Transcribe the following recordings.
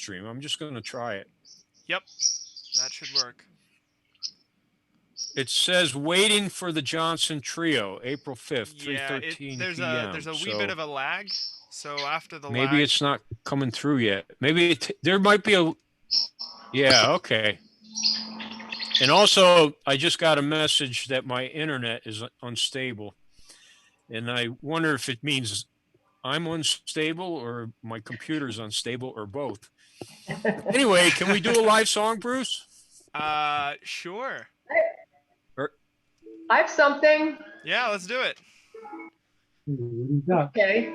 Livestream. I'm just going to try it. Yep, that should work. It says waiting for the Johnson Trio, April 5th, Yeah, 3:13 there's p.m. a wee bit of a lag. So after the maybe lag, it's not coming through yet. Maybe there might be a. Yeah, okay. And also, I just got a message that my internet is unstable, and I wonder if it means I'm unstable or my computer's unstable or both. Anyway, can we do a live song, Bruce? Sure. I have something. Yeah, let's do it. Okay.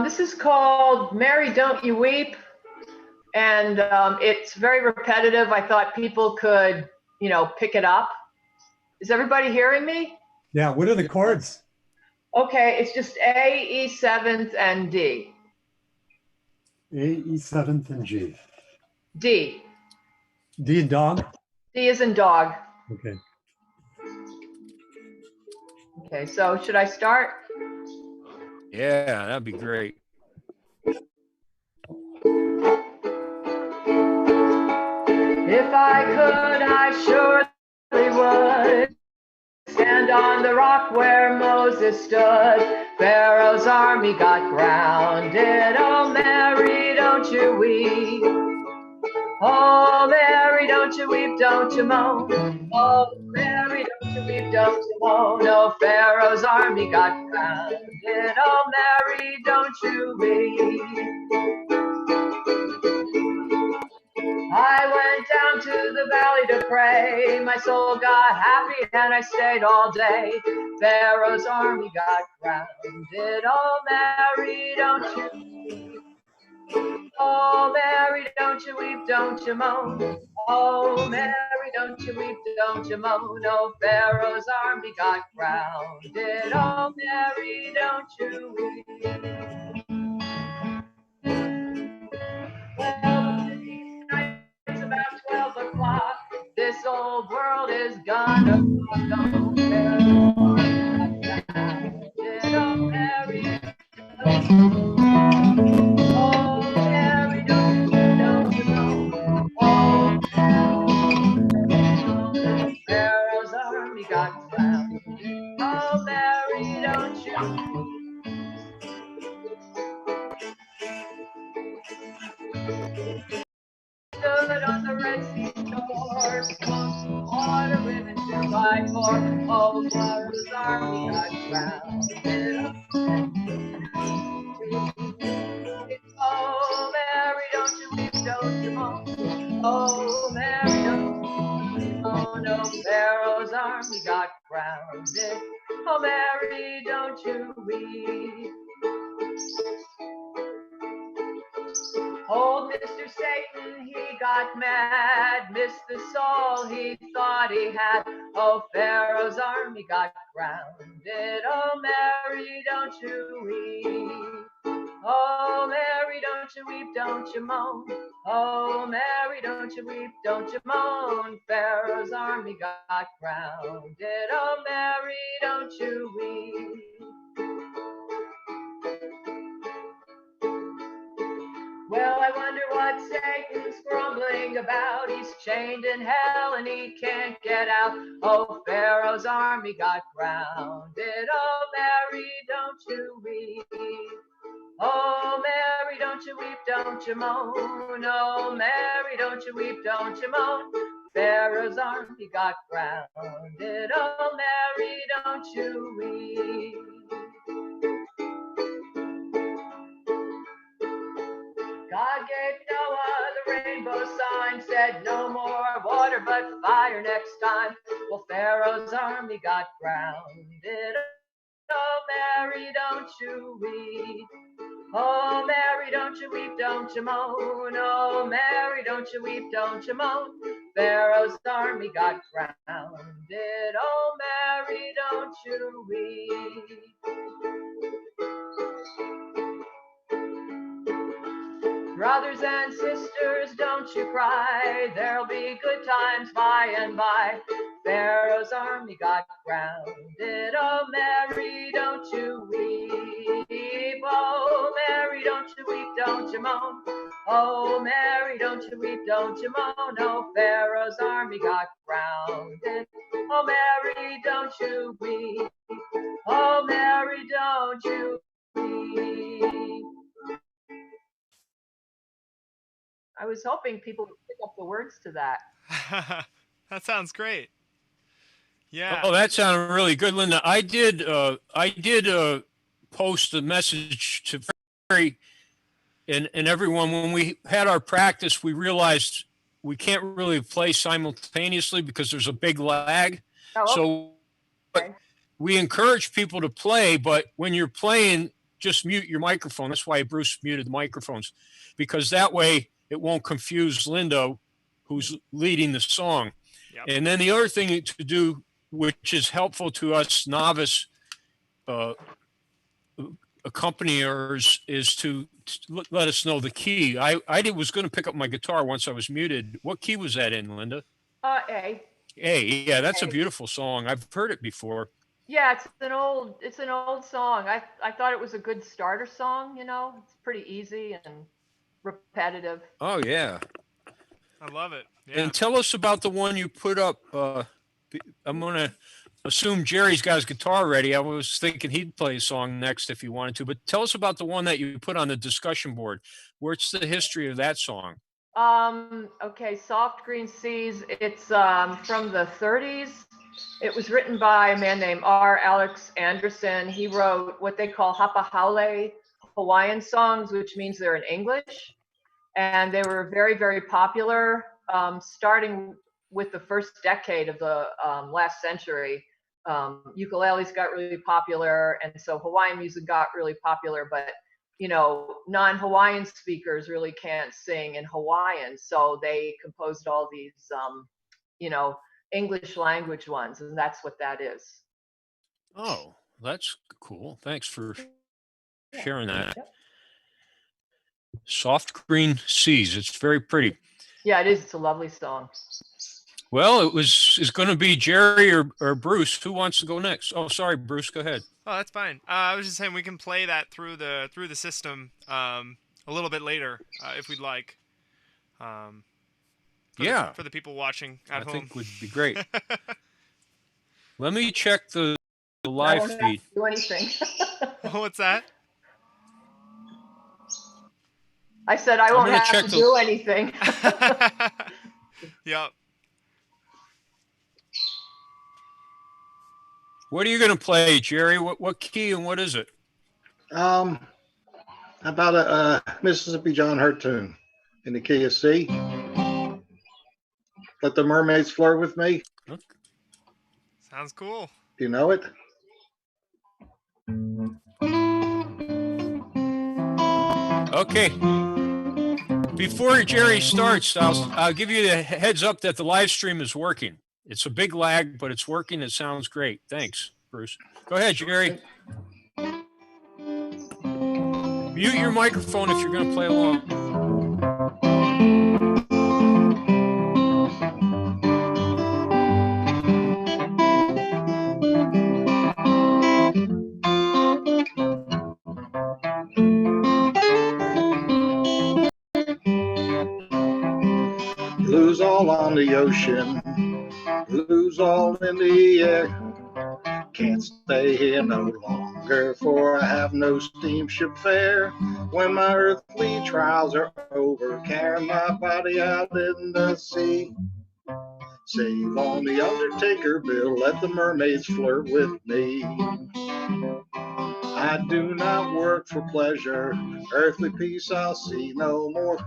This is called Mary Don't You Weep. And it's very repetitive. I thought people could, pick it up. Is everybody hearing me? Yeah, what are the chords? Okay, it's just A, E7th, and D. A, E7th, and G. D. D and dog? D is in dog. Okay. Okay, so should I start? Yeah, that'd be great. If I could, I surely would stand on the rock where Moses stood. Pharaoh's army got grounded. Oh, Mary, don't you weep. Oh, Mary, don't you weep, don't you moan. Oh, Mary, don't you weep, don't you moan. Oh, Pharaoh's army got grounded. Oh, Mary, don't you weep. I went down to the valley to pray. My soul got happy and I stayed all day. Pharaoh's army got grounded. Oh, Mary, don't you weep. Oh, Mary, don't you weep, don't you moan. Oh, Mary, don't you weep, don't you moan. Oh, Pharaoh's army got grounded. Oh, Mary, don't you weep. Well, it's about 12 o'clock. This old world is gonna go. Pharaoh's army got grounded. Oh, Mary, don't you weep. Oh, Mary, don't you know? Oh, Pharaoh's army got grounded. Oh, Mary, don't you? Stood on the Red Sea shore, swung water women 2x4. Oh, Pharaoh's army got grounded. Oh, Mary, don't you weep, don't you moan. Oh, Mary, don't you moan. Oh, Pharaoh's army got grounded. Oh, Mary, don't you weep. Old Mr. Satan, he got mad, missed the soul he thought he had. Oh, Pharaoh's army got grounded. Oh, Mary, don't you weep. Oh, Mary, don't you weep, don't you moan. Oh, Mary, don't you weep, don't you moan. Pharaoh's army got grounded. Oh, Mary, don't you weep. Well, I wonder what Satan's grumbling about. He's chained in hell and he can't get out. Oh, Pharaoh's army got grounded. Oh, Mary, don't you weep. Oh, Mary, don't you weep, don't you moan. Oh, Mary, don't you weep, don't you moan. Pharaoh's army got grounded. Oh, Mary, don't you weep. God gave Noah the rainbow sign, said no more water but fire next time. Well, Pharaoh's army got grounded. Oh, Mary, don't you weep. Oh, Mary, don't you weep, don't you moan. Oh, Mary, don't you weep, don't you moan. Pharaoh's army got grounded. Oh, Mary, don't you weep. Brothers and sisters, don't you cry. There'll be good times by and by. Pharaoh's army got grounded. Oh, Mary, don't you weep. Oh, Mary, don't you weep, don't you moan. Oh, Mary, don't you weep, don't you moan, oh, Pharaoh's army got grounded. Oh, Mary, don't you weep. Oh, Mary, don't you weep. I was hoping people would pick up the words to that. That sounds great. Yeah. Oh, that sounded really good, Linda. I did post a message to Barry and everyone. When we had our practice, we realized we can't really play simultaneously because there's a big lag. Oh, So okay. we encourage people to play, but when you're playing, just mute your microphone. That's why Bruce muted the microphones, because that way it won't confuse Linda, who's leading the song. Yep. And then the other thing to do, which is helpful to us novice uh, accompaniers, is to let us know the key. I was going to pick up my guitar once I was muted. What key was that in, Linda? A. A. Yeah, that's a A. beautiful song. I've heard it before. Yeah, it's an old song. I thought it was a good starter song, you know. It's pretty easy and repetitive. Oh yeah. I love it. Yeah. And tell us about the one you put up. I'm going to assume Jerry's got his guitar ready. I was thinking he'd play a song next if he wanted to, but tell us about the one that you put on the discussion board. What's the history of that song? Okay, Soft Green Seas. It's from the 30s. It was written by a man named R. Alex Anderson. He wrote what they call hapa haole Hawaiian songs, which means they're in English. And they were very, very popular, starting with the first decade of the last century. Ukuleles got really popular, and so Hawaiian music got really popular, but you know, non-Hawaiian speakers really can't sing in Hawaiian, so they composed all these, you know, English language ones, and that's what that is. Oh, that's cool. Thanks for sharing that. Yep. Soft Green Seas. It's very pretty. Yeah, it is. It's a lovely song. Well, it's going to be Jerry or Bruce. Who wants to go next? Oh, sorry, Bruce. Go ahead. Oh, that's fine. I was just saying we can play that through the system a little bit later if we'd like. For the people watching at home. I think would be great. Let me check the live feed. I won't have to do anything. What's that? I said I won't have to do anything. Yep. What are you going to play, Jerry? What key and what is it? About a Mississippi John Hurt tune in the key of C. Let the Mermaids Flirt with Me. Okay. Sounds cool. Do you know it? Okay. Before Jerry starts, I'll give you the heads up that the live stream is working. It's a big lag, but it's working. It sounds great. Thanks, Bruce. Go ahead, Jerry. Mute your microphone if you're going to play along. Blues all on the ocean, blues all in the air. Can't stay here no longer, for I have no steamship fare. When my earthly trials are over, carry my body out in the sea. Save on the undertaker bill, let the mermaids flirt with me. I do not work for pleasure, earthly peace I'll see no more.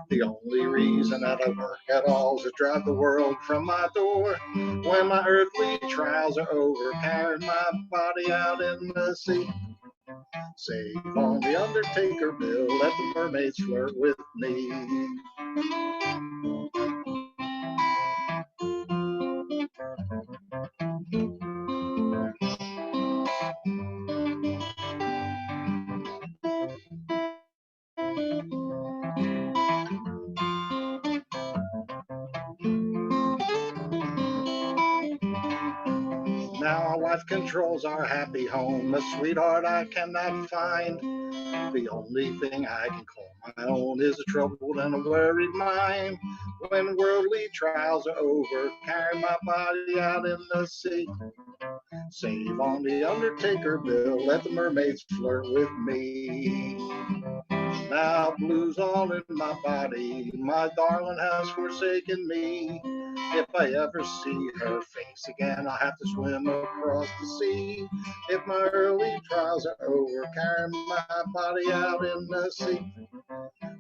The only reason that I work at all is to drive the world from my door. When my earthly trials are over, carry my body out in the sea. Save on the undertaker bill, let the mermaids flirt with me. Now our wife controls our happy home, a sweetheart I cannot find. The only thing I can call my own is a troubled and a worried mind. When worldly trials are over, carry my body out in the sea. Save on the undertaker bill, let the mermaids flirt with me. Now blues all in my body, my darling has forsaken me. If I ever see her face again, I'll have to swim across the sea. If my early trials are over, carry my body out in the sea.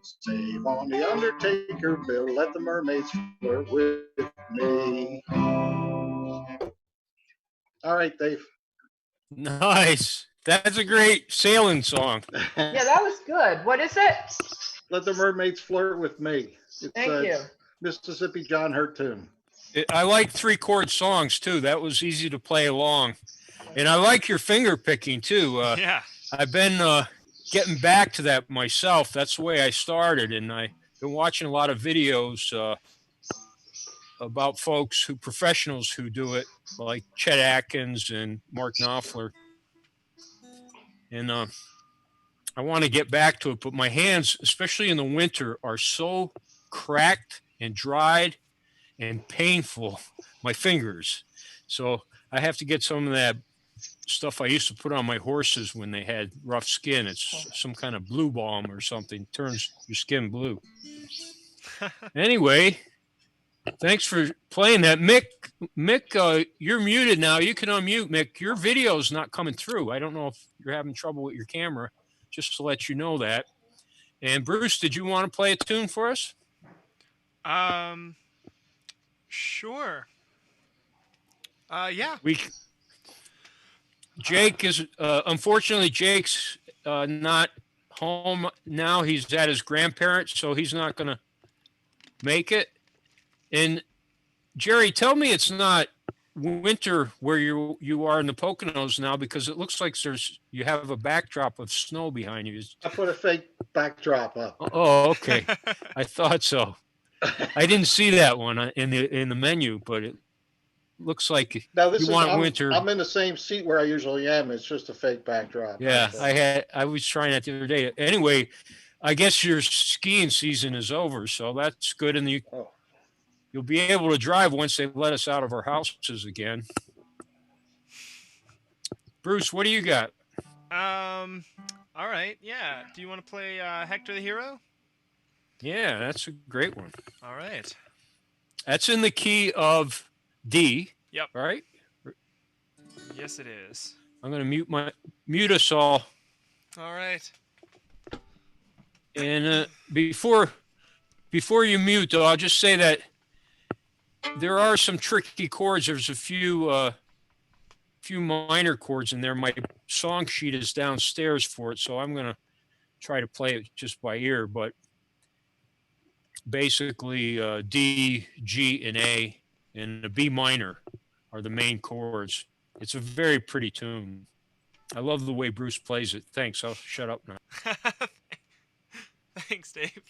Save on the undertaker bill, let the mermaids flirt with me. All right, Dave. Nice. That's a great sailing song. Yeah, that was good. What is it? Let the mermaids flirt with me. It's Thank you. Mississippi John Hurt tune. I like 3-chord songs too. That was easy to play along. And I like your finger picking too. Yeah. I've been getting back to that myself. That's the way I started. And I've been watching a lot of videos about professionals who do it, like Chet Atkins and Mark Knopfler. And I want to get back to it, but my hands, especially in the winter, are so cracked and dried and painful, my fingers. So I have to get some of that stuff I used to put on my horses when they had rough skin. It's some kind of blue balm or something, turns your skin blue. Anyway, thanks for playing that. Mick, you're muted now. You can unmute, Mick. Your video's not coming through. I don't know if you're having trouble with your camera, just to let you know that. And Bruce, did you want to play a tune for us? Sure. Yeah. Jake is unfortunately Jake's not home now. He's at his grandparents, so he's not going to make it. And Jerry, tell me it's not winter where you are in the Poconos now, because it looks like you have a backdrop of snow behind you. I put a fake backdrop up. Oh, okay. I thought so. I didn't see that one in the menu, but it looks like Now winter. I'm in the same seat where I usually am. It's just a fake backdrop. Yeah, I was trying that the other day. Anyway, I guess your skiing season is over, so that's good, and you'll be able to drive once they let us out of our houses again. Bruce, what do you got? All right. Yeah. Do you want to play Hector the Hero? Yeah, that's a great one. All right. That's in the key of D. Yep. Right? Yes, it is. I'm going to mute us all. All right. And before you mute, though, I'll just say that there are some tricky chords. There's a few minor chords in there. My song sheet is downstairs for it, so I'm going to try to play it just by ear. But basically, D, G, and A, and a B minor are the main chords. It's a very pretty tune. I love the way Bruce plays it. Thanks. I'll shut up now. Thanks, Dave.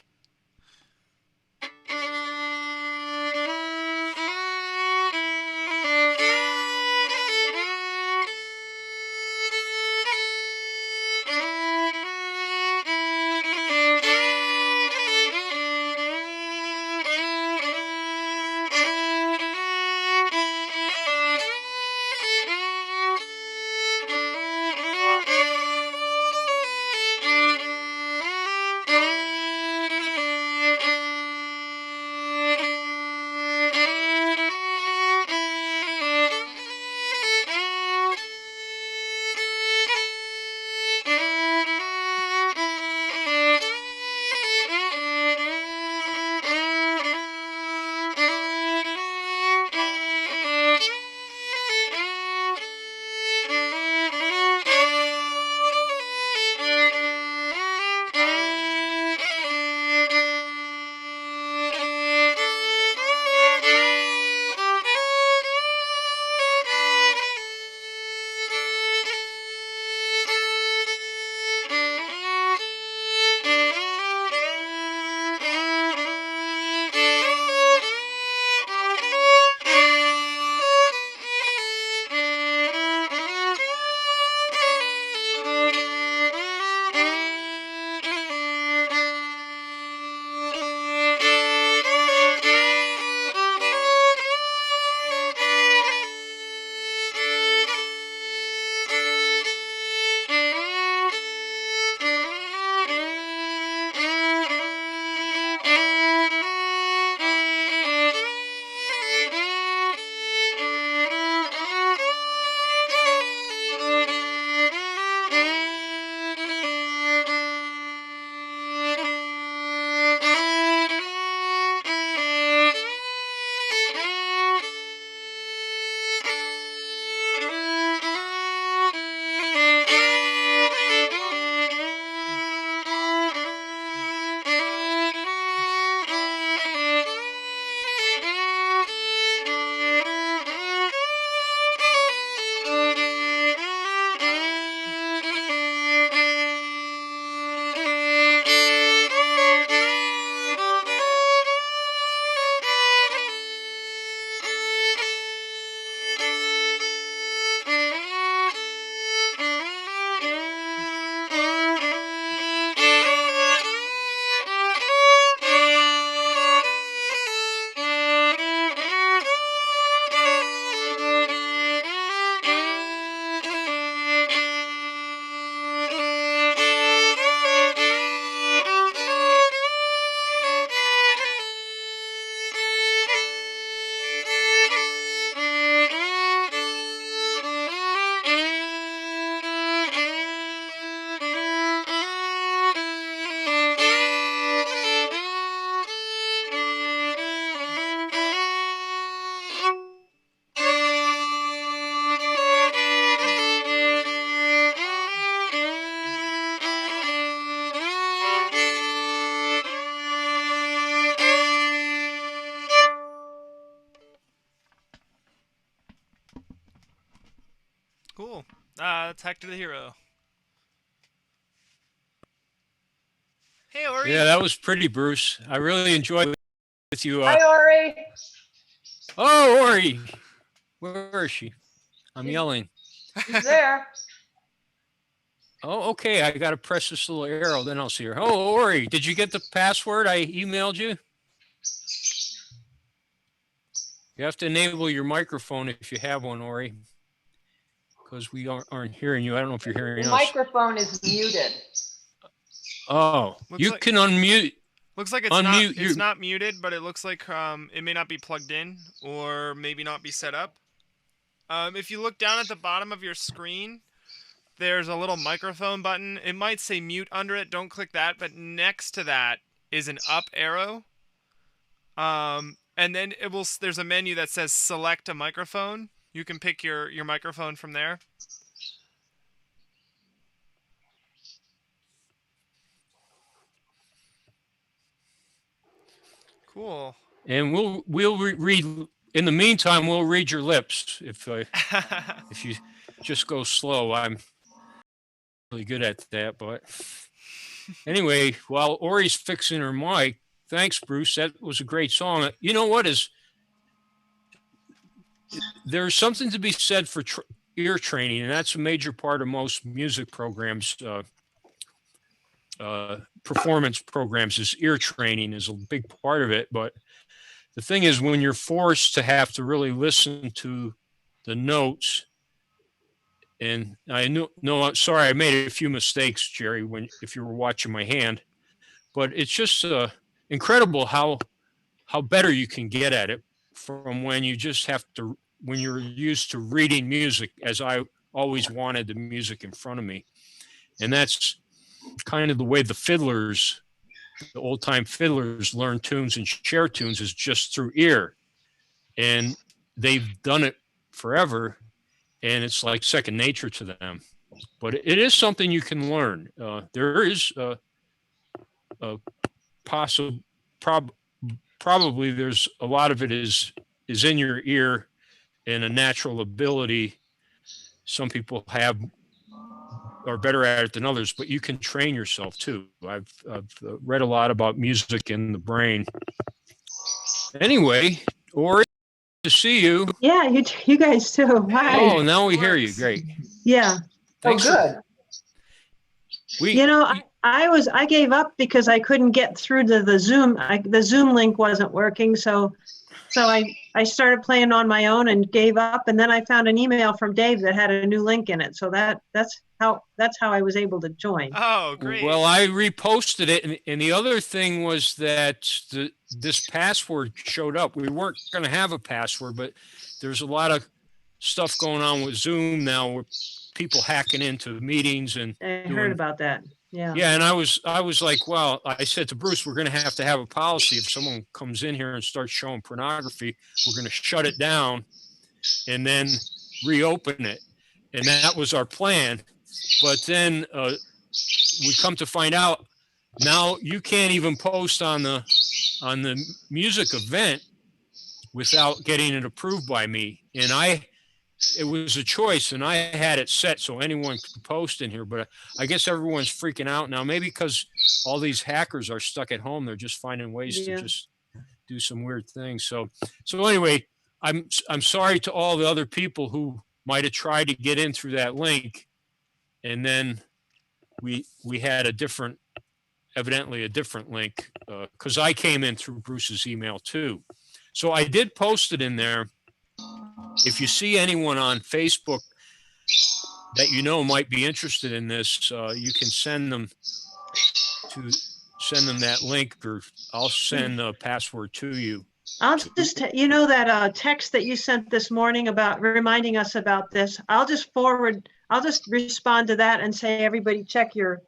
That's Hector the Hero. Hey, Ori. Yeah, that was pretty, Bruce. I really enjoyed with you. Hi, Ori. Oh, Ori, where is she? I'm yelling. She's there. Oh, okay. I got to press this little arrow, then I'll see her. Oh, Ori, did you get the password I emailed you? You have to enable your microphone if you have one, Ori, because we aren't hearing you. I don't know if you're hearing The us. microphone is muted. Oh, Looks you like- can unmute. Looks like it's Unmute not. It's not muted, but it looks like it may not be plugged in or maybe not be set up. If you look down at the bottom of your screen, there's a little microphone button. It might say mute under it. Don't click that. But next to that is an up arrow. And then there's a menu that says select a microphone. You can pick your microphone from there. Cool. And we'll read. In the meantime, we'll read your lips if you just go slow. I'm really good at that, but anyway, while Ori's fixing her mic, thanks, Bruce. That was a great song. You know what is? There's something to be said for ear training, and that's a major part of most music programs. Performance programs is ear training is a big part of it, but the thing is when you're forced to have to really listen to the notes, and I'm sorry I made a few mistakes, Jerry, if you were watching my hand, but it's just incredible how better you can get at it from when you just have to, when you're used to reading music, as I always wanted the music in front of me. And that's kind of the way the old time fiddlers learn tunes and share tunes, is just through ear. And they've done it forever, and it's like second nature to them. But it is something you can learn. There is probably there's a lot of it is in your ear and a natural ability. Some people are better at it than others, but you can train yourself too. I've read a lot about music and the brain. Anyway, Ori, to see you. Yeah, you guys too. Hi. Oh, now we hear you. Great. Yeah. Thanks. Oh, good. I gave up because I couldn't get through to the Zoom. The Zoom link wasn't working, so I started playing on my own and gave up. And then I found an email from Dave that had a new link in it. So that's how I was able to join. Oh, great. Well, I reposted it, and the other thing was that this password showed up. We weren't going to have a password, but there's a lot of stuff going on with Zoom now, with people hacking into meetings and. I heard about that. Yeah. Yeah, and I was like, well, I said to Bruce, we're going to have a policy. If someone comes in here and starts showing pornography, we're going to shut it down and then reopen it. And that was our plan. But then we come to find out now you can't even post on the music event without getting it approved by me. And it was a choice, and I had it set so anyone could post in here, but I guess everyone's freaking out now. Maybe because all these hackers are stuck at home, they're just finding ways to just do some weird things. So anyway, I'm sorry to all the other people who might have tried to get in through that link, and then we had evidently a different link, because I came in through Bruce's email too. So I did post it in there. If you see anyone on Facebook that you know might be interested in this, you can send them that link, or I'll send the password to you. I'll just, that text that you sent this morning about reminding us about this, I'll just respond to that and say, everybody check your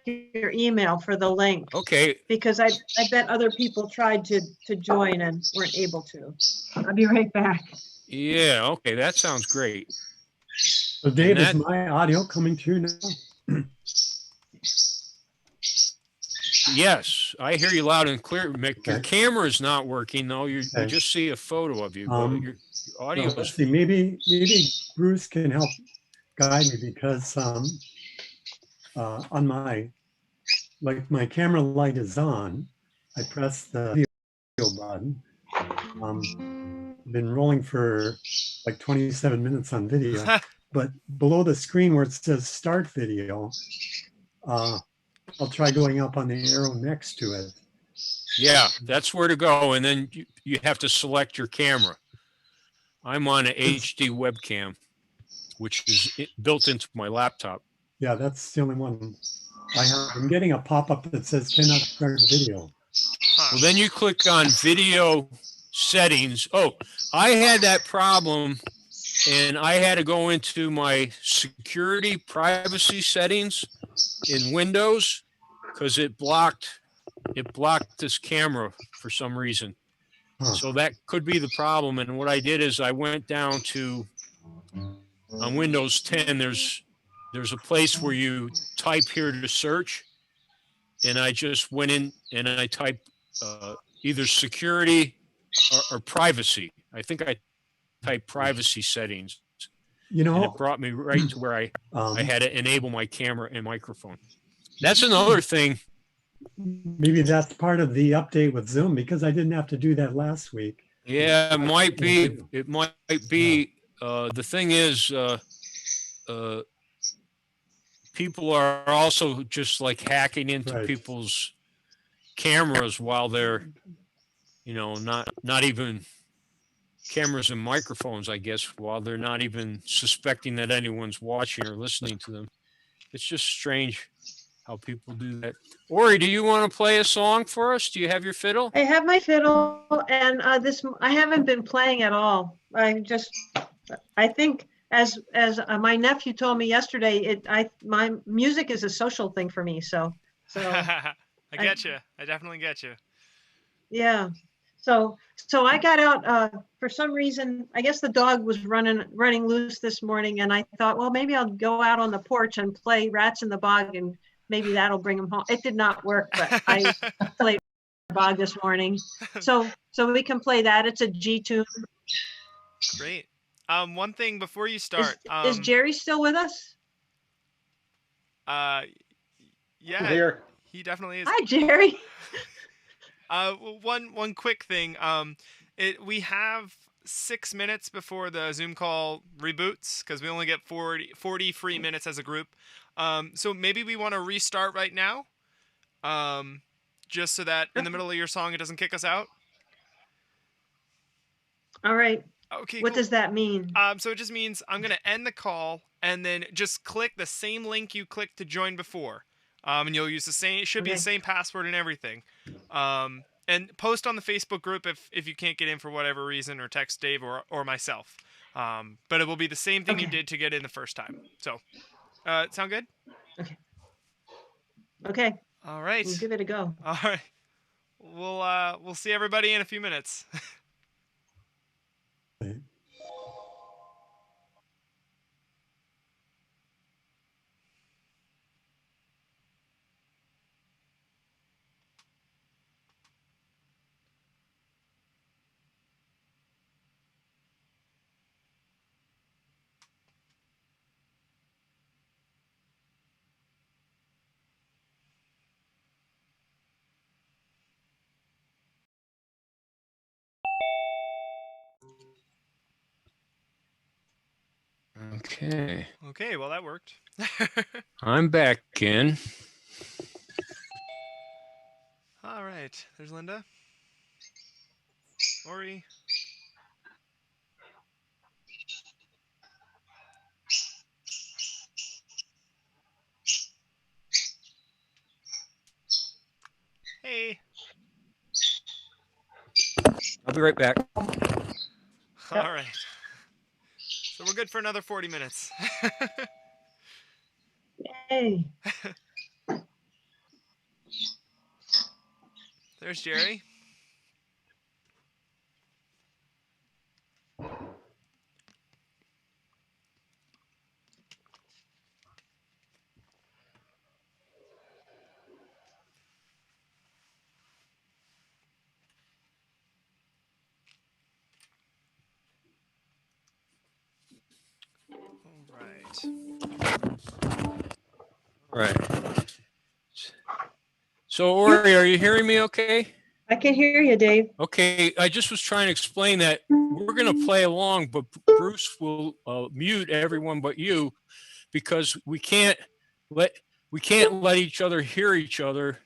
email for the link. Okay. Because I bet other people tried to join and weren't able to. I'll be right back. Yeah, okay, that sounds great. So Dave, is my audio coming through now? Yes, I hear you loud and clear, Mick. Your camera is not working though. You just see a photo of you. Your audio let's see, maybe Bruce can help guide me because on my camera light is on. I press the video button. Been rolling for like 27 minutes on video, but below the screen where it says start video, I'll try going up on the arrow next to it. Yeah, that's where to go. And then you have to select your camera. I'm on an HD webcam, which is built into my laptop. Yeah, that's the only one I have. I'm getting a pop-up that says cannot start video. Well, then you click on video settings. Oh, I had that problem and I had to go into my security privacy settings in Windows because it blocked this camera for some reason. Huh. So that could be the problem. And what I did is I went down to on Windows 10, there's a place where you type here to search. And I just went in and I typed either security or privacy. I think I typed privacy settings. You And know, it brought me right to where I um, had to enable my camera and microphone. That's another thing. maybe that's part of the update with Zoom because I didn't have to do that last week. Yeah, it might be. It might be. The thing is, people are also just like hacking into Right. people's cameras while they're, not even cameras and microphones, I guess, while they're not even suspecting that anyone's watching or listening to them. It's just strange how people do that. Ori, do you want to play a song for us? Do you have your fiddle? I have my fiddle, and I haven't been playing at all. I think as my nephew told me yesterday, my music is a social thing for me. So I get you. I definitely get you. yeah. So I got out for some reason. I guess the dog was running loose this morning, and I thought, well, maybe I'll go out on the porch and play Rats in the Bog, and maybe that'll bring him home. It did not work, but I played Bog this morning, so we can play that. It's a G tune. Great. One thing before you start. Is Jerry still with us? Yeah. Here. He definitely is. Hi, Jerry. One quick thing. We have 6 minutes before the Zoom call reboots because we only get 40 free minutes as a group. So maybe we want to restart right now. Just so that in the middle of your song it doesn't kick us out. All right. Okay. What does that mean? So it just means I'm gonna end the call and then just click the same link you clicked to join before. And you'll use the same. It should be the same password and everything. And post on the Facebook group if you can't get in for whatever reason, or text Dave or myself. But it will be the same thing you did to get in the first time. So, sound good? Okay. All right. We'll give it a go. All right. We'll see everybody in a few minutes. Okay. Okay, well that worked. I'm back in. All right, there's Linda. Ori. Hey. I'll be right back. All right. So we're good for another 40 minutes. Hey. There's Jerry. All right. Right. So, Ori, are you hearing me okay? I can hear you, Dave. Okay, I just was trying to explain that we're going to play along, but Bruce will mute everyone but you because let we can't let each other hear each other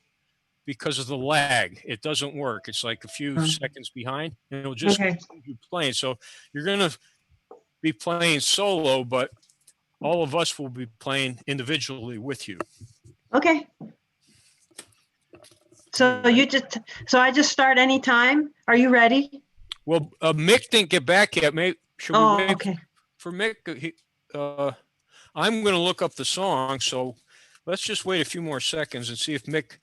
because of the lag. It doesn't work. It's like a few seconds behind, and it'll just Okay. continue playing. So you're going to be playing solo, but all of us will be playing individually with you. Okay. So I just start anytime. Are you ready? Well, Mick didn't get back yet. Maybe should we wait okay. for Mick? I'm going to look up the song, so let's just wait a few more seconds and see if Mick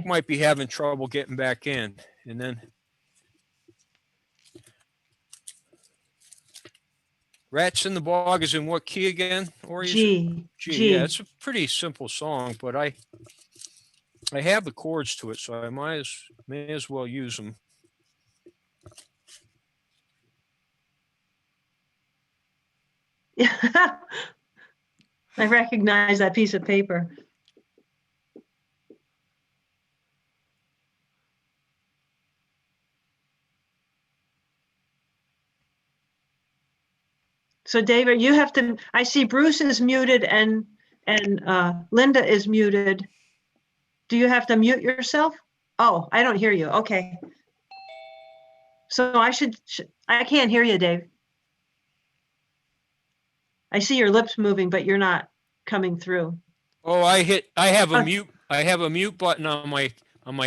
might be having trouble getting back in, and then Rats in the Bog is in what key again? Or G. G. Yeah, it's a pretty simple song, but I have the chords to it, so I may as well use them. I recognize that piece of paper. So David, you have to, I see Bruce is muted and Linda is muted. Do you have to mute yourself? Oh, I don't hear you. Okay. So I can't hear you, Dave. I see your lips moving, but you're not coming through. Oh, I have a mute button on my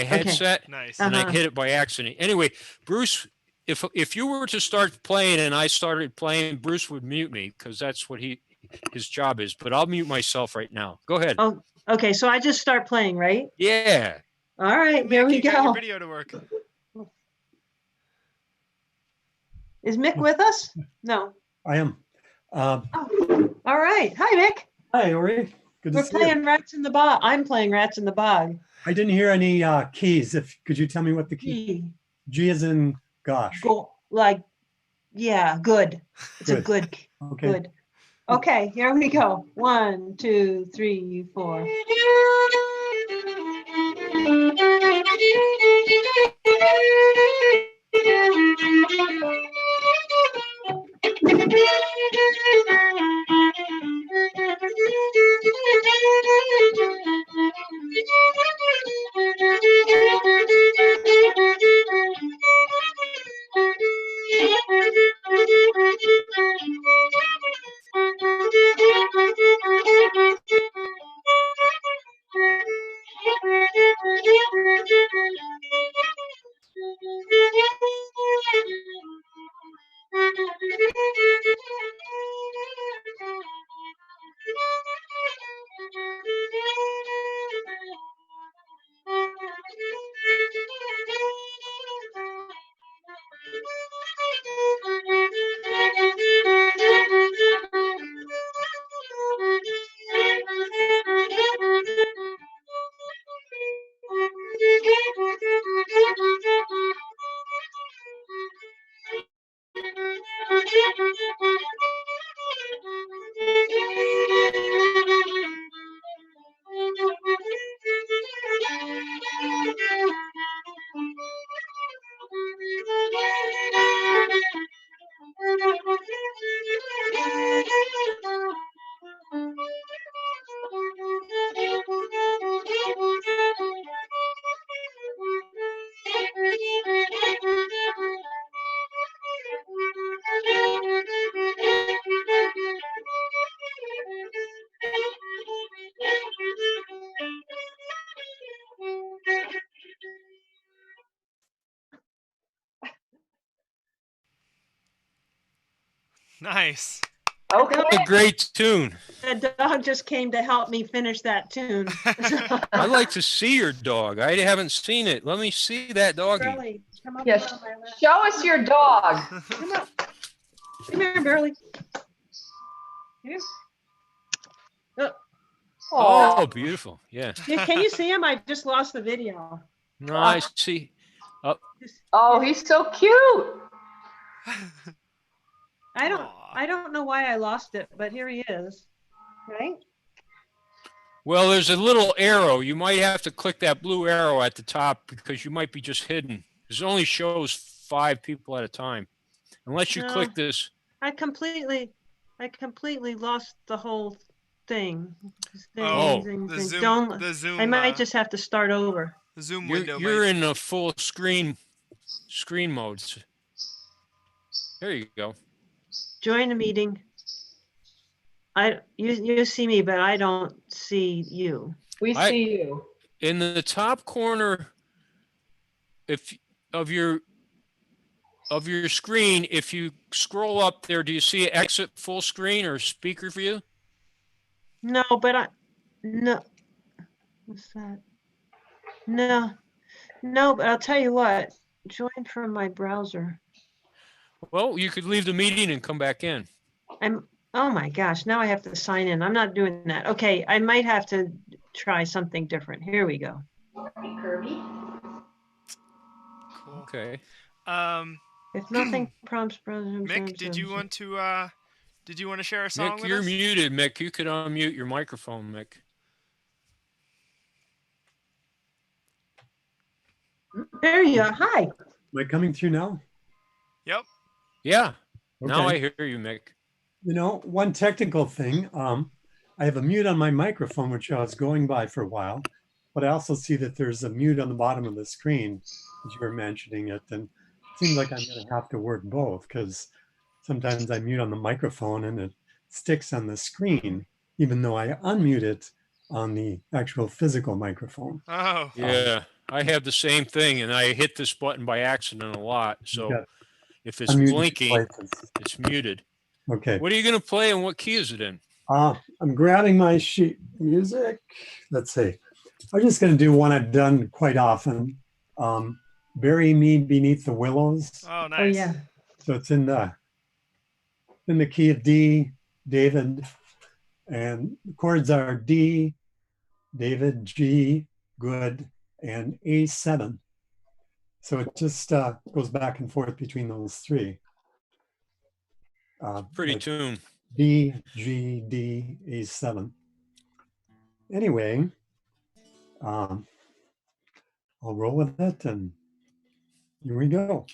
headset. Okay. Nice. And I hit it by accident. Anyway, Bruce, if you were to start playing and I started playing, Bruce would mute me because that's what his job is. But I'll mute myself right now. Go ahead. Oh, okay. So I just start playing, right? Yeah. All right, here we go. Got your video to work. Is Mick with us? No. I am. All right. Hi, Mick. Hi, Ori. Good to We're see playing you. Rats in the Bog. I'm playing Rats in the Bog. I didn't hear any keys. Could you tell me what the key? G is in gosh. Yeah, good. It's a good. Okay. Good. Okay, here we go. 1, 2, 3, 4. Nice. Okay. A great tune. The dog just came to help me finish that tune. I'd like to see your dog. I haven't seen it. Let me see that doggy. Burley, come up Yes. on my lap. Show us your dog. Come up. Come here, Burley. Here. Oh, beautiful. Yeah. Can you see him? I just lost the video. No, I see. Oh, he's so cute. I don't know why I lost it, but here he is. Right? Well, there's a little arrow. You might have to click that blue arrow at the top because you might be just hidden. It only shows 5 people at a time. Unless you No. click this. I completely lost the whole thing. Oh, Zing, the zing. Zoom. Don't. The Zoom. I might just have to start over. The Zoom You're, window. you're might... in a full screen modes. There you go. Join the meeting. You see me, but I don't see you. We see you. In the top corner of your screen, if you scroll up there, do you see exit full screen or speaker view? No, but no. What's that? No, but I'll tell you what. Join from my browser. Well, you could leave the meeting and come back in. Oh my gosh, now I have to sign in. I'm not doing that. Okay, I might have to try something different. Here we go. Kirby. Cool. Okay. If nothing prompts browser. Mick, did you want to share a song Mick, with you're us? muted, Mick. You could unmute your microphone, Mick. There you are. Hi. Am I coming through now? Yep. Yeah. Okay. Now I hear you, Mick. You know, one technical thing, I have a mute on my microphone, which I was going by for a while, but I also see that there's a mute on the bottom of the screen, as you were mentioning it. And it seems like I'm going to have to work both because sometimes I mute on the microphone and it sticks on the screen, even though I unmute it on the actual physical microphone. Oh. Yeah. I have the same thing, and I hit this button by accident a lot. So if it's Unmuted blinking, places. it's muted. Okay. What are you going to play, and what key is it in? I'm grabbing my sheet music. Let's see. I'm just going to do one I've done quite often. Bury Me Beneath the Willows. Oh, nice. Oh yeah. So it's in the key of D, David, and the chords are D, David, G, good, and A7. So it just goes back and forth between those three. Pretty like tune. D, G, D, A7. Anyway, I'll roll with it, and here we go.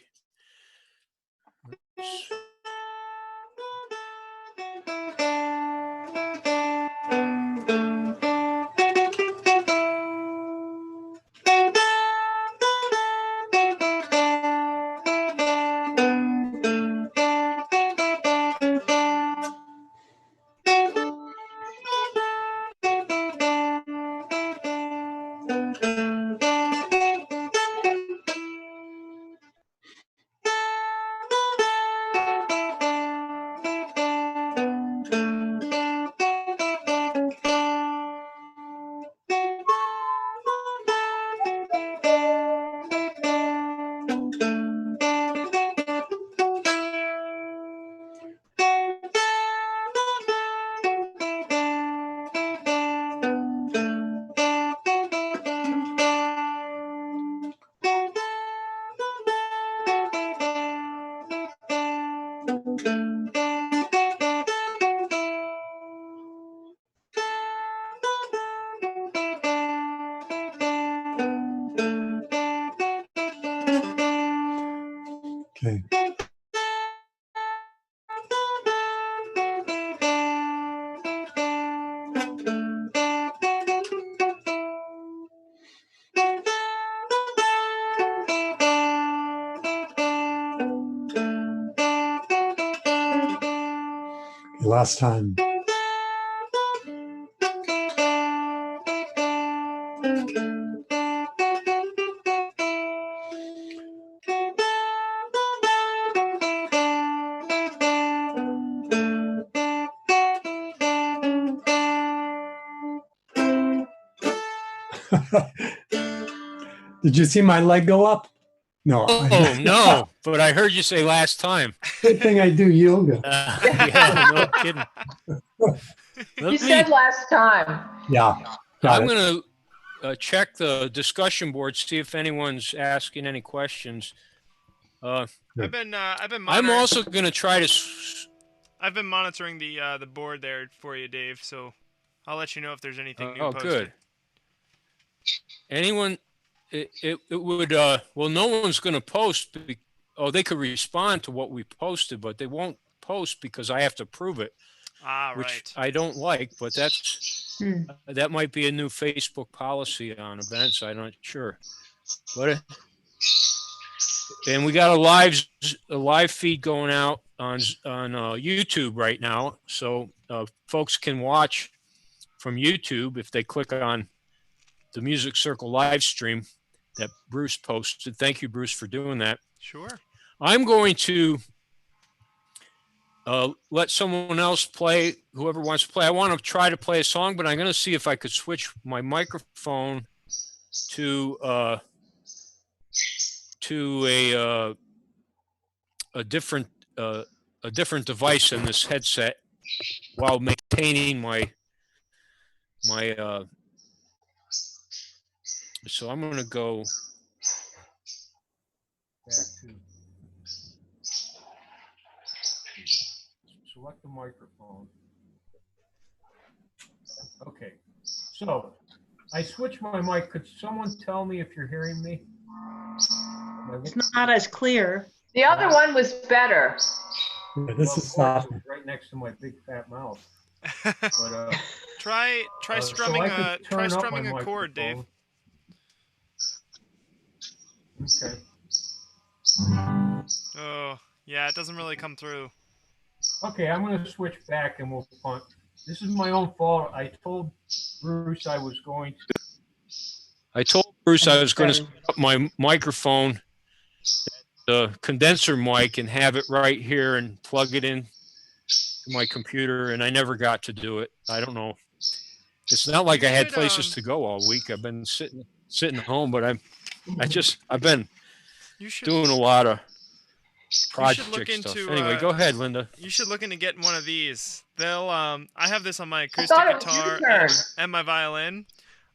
Okay. Last time. Did you see my leg go up? No. Oh, no. But I heard you say last time. Good thing I do yoga. Yeah, no kidding. You said last time. Yeah. I'm going to check the discussion board, see if anyone's asking any questions. I've been monitoring. I'm also going to try to. I've been monitoring the board there for you, Dave. So I'll let you know if there's anything new Oh, posted. good. Anyone? It would. Well, no one's going to post. Oh, they could respond to what we posted, but they won't post because I have to prove it, Ah, which right. I don't like. But that might be a new Facebook policy on events. I'm not sure. But and we got a live feed going out on YouTube right now, so folks can watch from YouTube if they click on the Music Circle live stream that Bruce posted. Thank you, Bruce, for doing that. Sure. I'm going to let someone else play, whoever wants to play. I want to try to play a song, but I'm going to see if I could switch my microphone to a different device in this headset while maintaining my so I'm going to go back to select the microphone. Okay, so I switched my mic. Could someone tell me if you're hearing me? It's not as clear. The other one was better. Yeah, this is Well, of course, soft. it's right next to my big fat mouth. But Try so strumming I could turn up my a chord, Dave. microphone. Okay. Oh, yeah, it doesn't really come through. Okay, I'm going to switch back and we'll punt. This is my own fault. I told Bruce I was going to set up my microphone, the condenser mic, and have it right here and plug it in to my computer, and I never got to do it. I don't know. It's not like I had places to go all week. I've been sitting home, but I've been doing a lot of project stuff. Anyway, go ahead, Linda. You should look into getting one of these. I have this on my acoustic thought it was guitar your turn. and my violin,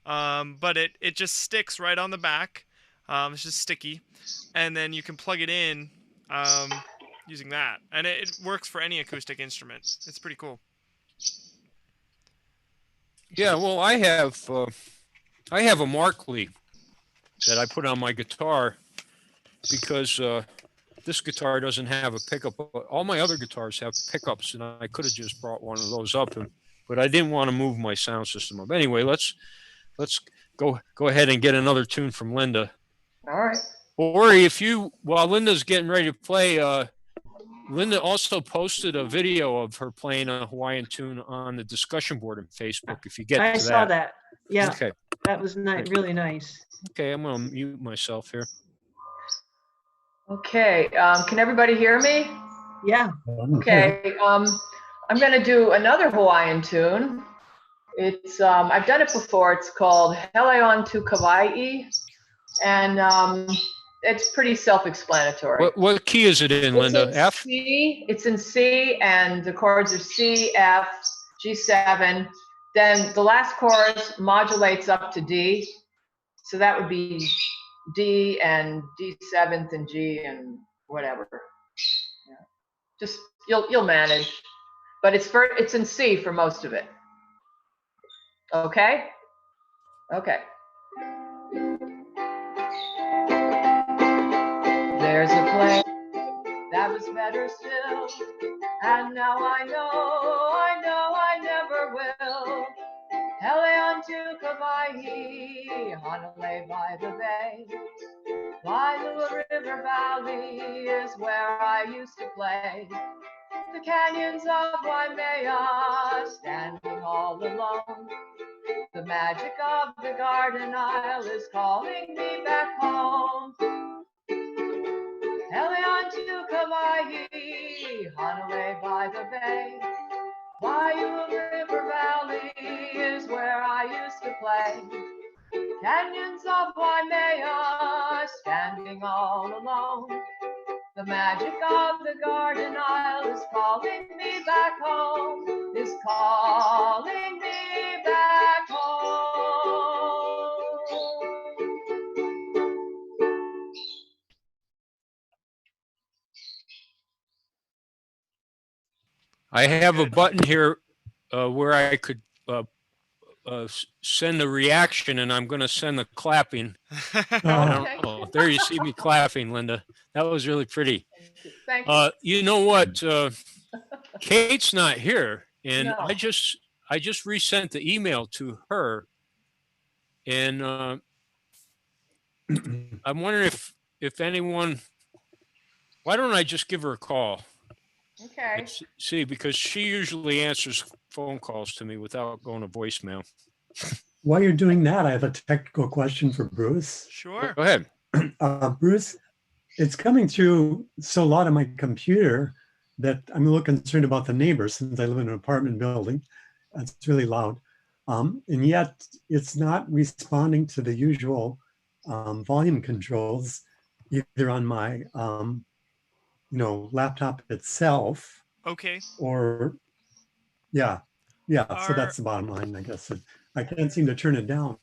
but it just sticks right on the back. It's just sticky, and then you can plug it in using that, and it works for any acoustic instrument. It's pretty cool. Yeah, well, I have a Markley that I put on my guitar because this guitar doesn't have a pickup. All my other guitars have pickups, and I could have just brought one of those up, but I didn't want to move my sound system up. Anyway, let's go ahead and get another tune from Linda. All right. Ori, while Linda's getting ready to play, Linda also posted a video of her playing a Hawaiian tune on the discussion board on Facebook. If you get to that. I saw that. Yeah. Okay. That was really nice. Okay, I'm going to mute myself here. Okay. Can everybody hear me? Yeah. Okay. I'm going to do another Hawaiian tune. It's I've done it before. It's called Heleon tu Kauai, and it's pretty self-explanatory. What key is it in, Linda? F? C. It's in C, and the chords are C, F, G7. Then the last chorus modulates up to D. So that would be D and D7th and G and whatever. Yeah. Just you'll manage. But it's in C for most of it. Okay? Okay. There's a place that was better still, and now I know I never will. Heleon tu Kauai, Honolulu by the bay. Wailua River Valley is where I used to play. The canyons of Waimea, standing all alone. The magic of the Garden Isle is calling me back home. Heleon tu Kauai, Honolulu by the bay. Wailua River Valley is where I used to play. Canyons of Waimea, standing all alone. The magic of the Garden Isle is calling me back home, is calling me back home. I have a button here where I could send the reaction, and I'm going to send the clapping. I don't Okay. know. There you see me clapping, Linda. That was really pretty. Thank you. You know what? Kate's not here, and No. I just resent the email to her, and I'm wondering if anyone. Why don't I just give her a call? Okay. And see, because she usually answers phone calls to me without going to voicemail. While you're doing that, I have a technical question for Bruce. Sure. Go ahead. Bruce, it's coming through so loud on my computer that I'm a little concerned about the neighbors since I live in an apartment building. It's really loud. And yet it's not responding to the usual volume controls, either on my laptop itself Okay. or, yeah. So that's the bottom line, I guess. I can't seem to turn it down.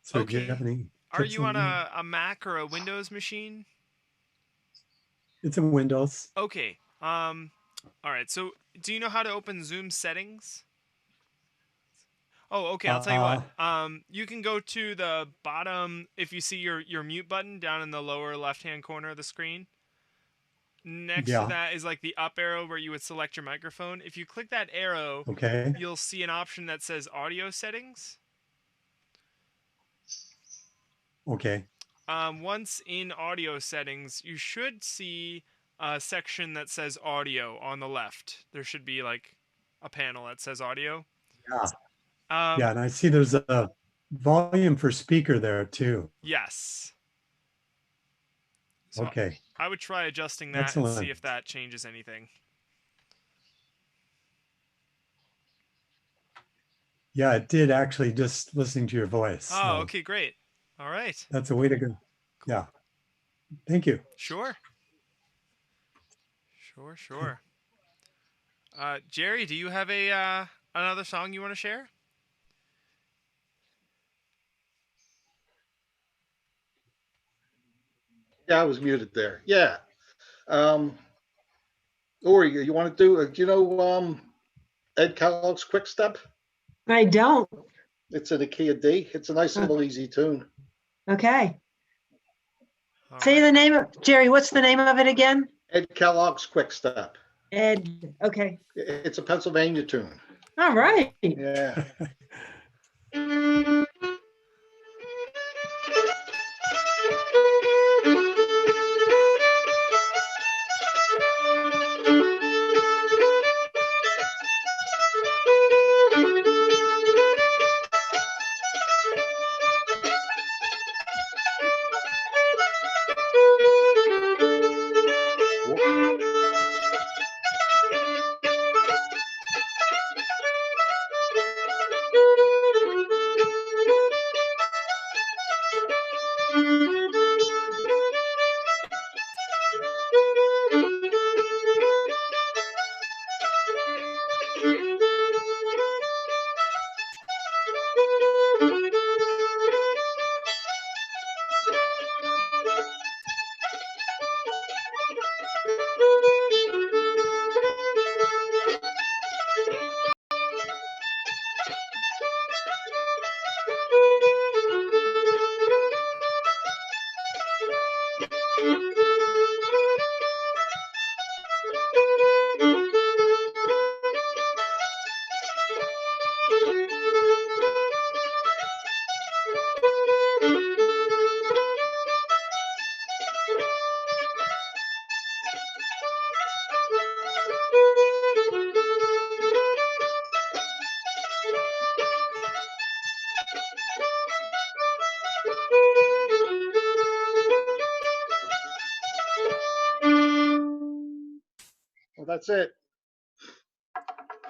So do you Okay. have any Are tips you on that? a Mac or a Windows machine? It's in Windows. Okay. All right. So, do you know how to open Zoom settings? Oh, okay. I'll tell you what. You can go to the bottom if you see your mute button down in the lower left-hand corner of the screen. Next to Yeah. that is like the up arrow where you would select your microphone. If you click that arrow, Okay. you'll see an option that says audio settings. Okay. Once in audio settings, you should see a section that says audio on the left. There should be like a panel that says audio. Yeah. Um, Yeah, and I see there's a volume for speaker there too. Yes. So Okay. I would try adjusting that and Excellent. see if that changes anything. Yeah, it did actually, just listening to your voice. Oh, So okay, great. All right. that's a way to go. Yeah. Thank you. Sure. Sure. Jerry, do you have a another song you want to share? Yeah, I was muted there. Yeah. Or you want to do you know Ed Kellogg's Quick Step? I don't. It's in the key of D. It's a nice little easy tune. Okay. All Say right. the name of, Jerry, what's the name of it again? Ed Kellogg's Quick Step. Ed, okay. It's a Pennsylvania tune. All right. Yeah. Well, that's it.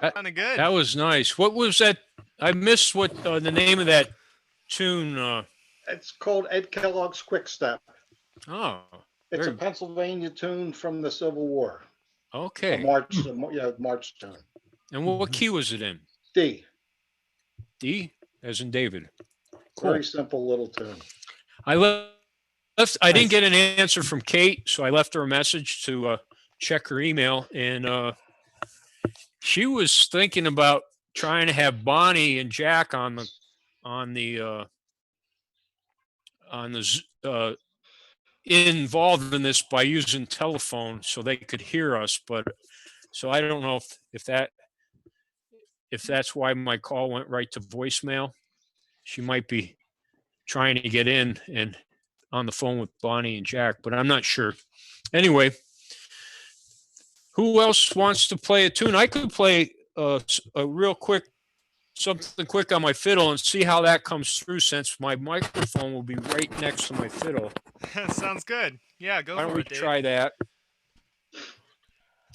Kind of good. That was nice. What was that? I missed what the name of that tune. It's called Ed Kellogg's Quick Step. Oh, It's a very- Pennsylvania tune from the Civil War. okay. March tune. And what key was it in? D. D, as in David. Cool. Very simple little tune. I left. I didn't get an answer from Kate, so I left her a message to check her email, and she was thinking about trying to have Bonnie and Jack on on the involved in this by using telephone so they could hear us, but so I don't know if that's why my call went right to voicemail. She might be trying to get in and on the phone with Bonnie and Jack, but I'm not sure. Anyway, who else wants to play a tune? I could play a real quick, something quick on my fiddle and see how that comes through since my microphone will be right next to my fiddle. Sounds good. Yeah, go Why don't for we it, Dave. try that?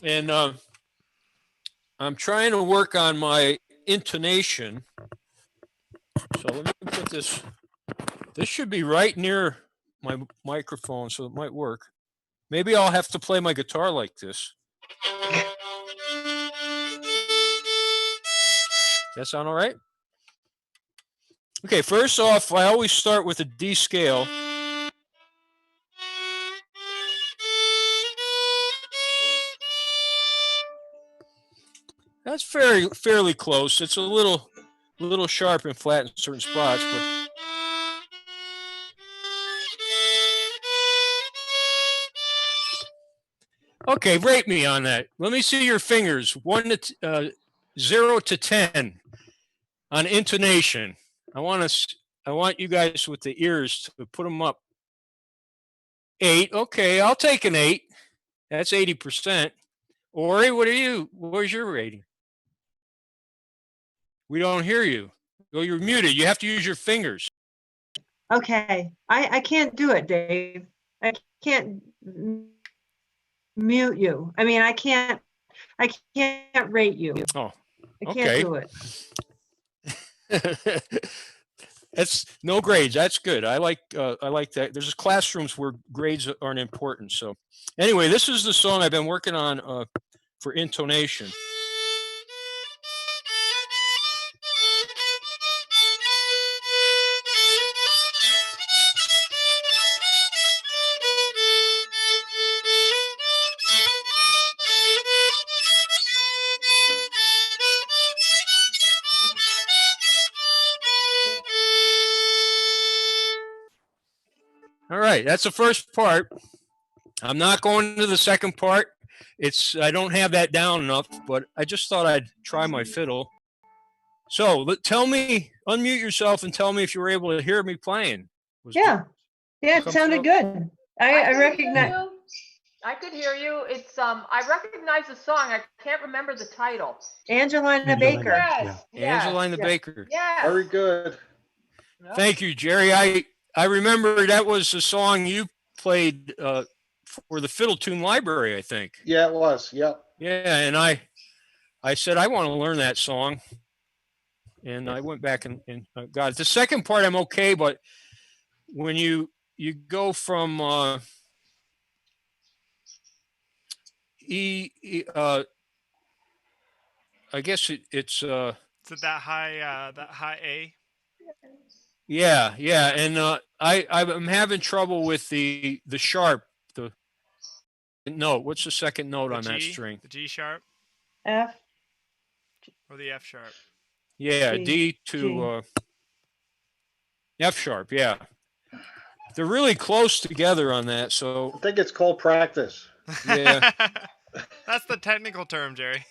And I'm trying to work on my intonation. So let me put this. This should be right near my microphone, so it might work. Maybe I'll have to play my guitar like this. That sound all right? Okay, first off, I always start with a D scale. That's fairly close. It's a little sharp and flat in certain spots, but okay, rate me on that. Let me see your fingers. 0 to 10 on intonation. I want you guys with the ears to put them up. 8. Okay, I'll take an 8. That's 80%. Ori, where's your rating? We don't hear you. Oh, you're muted. You have to use your fingers. Okay, I can't do it, Dave. I can't mute you. I mean, I can't rate you. Oh, I can't do it. That's no grades. That's good. I like that. There's classrooms where grades aren't important. So anyway, this is the song I've been working on for intonation. All right, that's the first part. I'm not going to the second part. I don't have that down enough, but I just thought I'd try my fiddle. So tell me, unmute yourself and tell me if you were able to hear me playing. Yeah, it sounded good. I recognize. I could hear you. It's I recognize the song. I can't remember the title. Angelina Baker. Yes. Angelina Baker. Yeah. Very good. Thank you, Jerry. I remember that was the song you played for the Fiddle Tune Library, I think. Yeah, it was. Yep. Yeah, and I said I want to learn that song, and I went back and got it. The second part I'm okay, but when you go from I guess it's Is it that high A? Yeah, and I'm having trouble with the sharp, the note. What's the second note on that string? The G sharp. F. Or the F sharp. Yeah, D to F sharp. Yeah, they're really close together on that. So I think it's called practice. Yeah, that's the technical term, Jerry.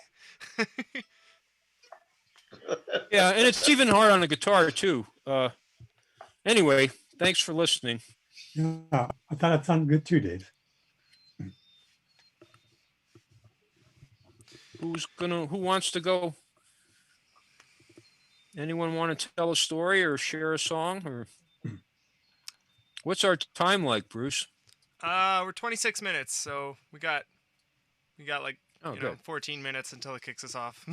Yeah, and it's even hard on the guitar too. Anyway, thanks for listening. Yeah, I thought it sounded good too, Dave. Who wants to go? Anyone want to tell a story or share a song, or what's our time like, Bruce? We're 26 minutes, so we got like 14 minutes until it kicks us off.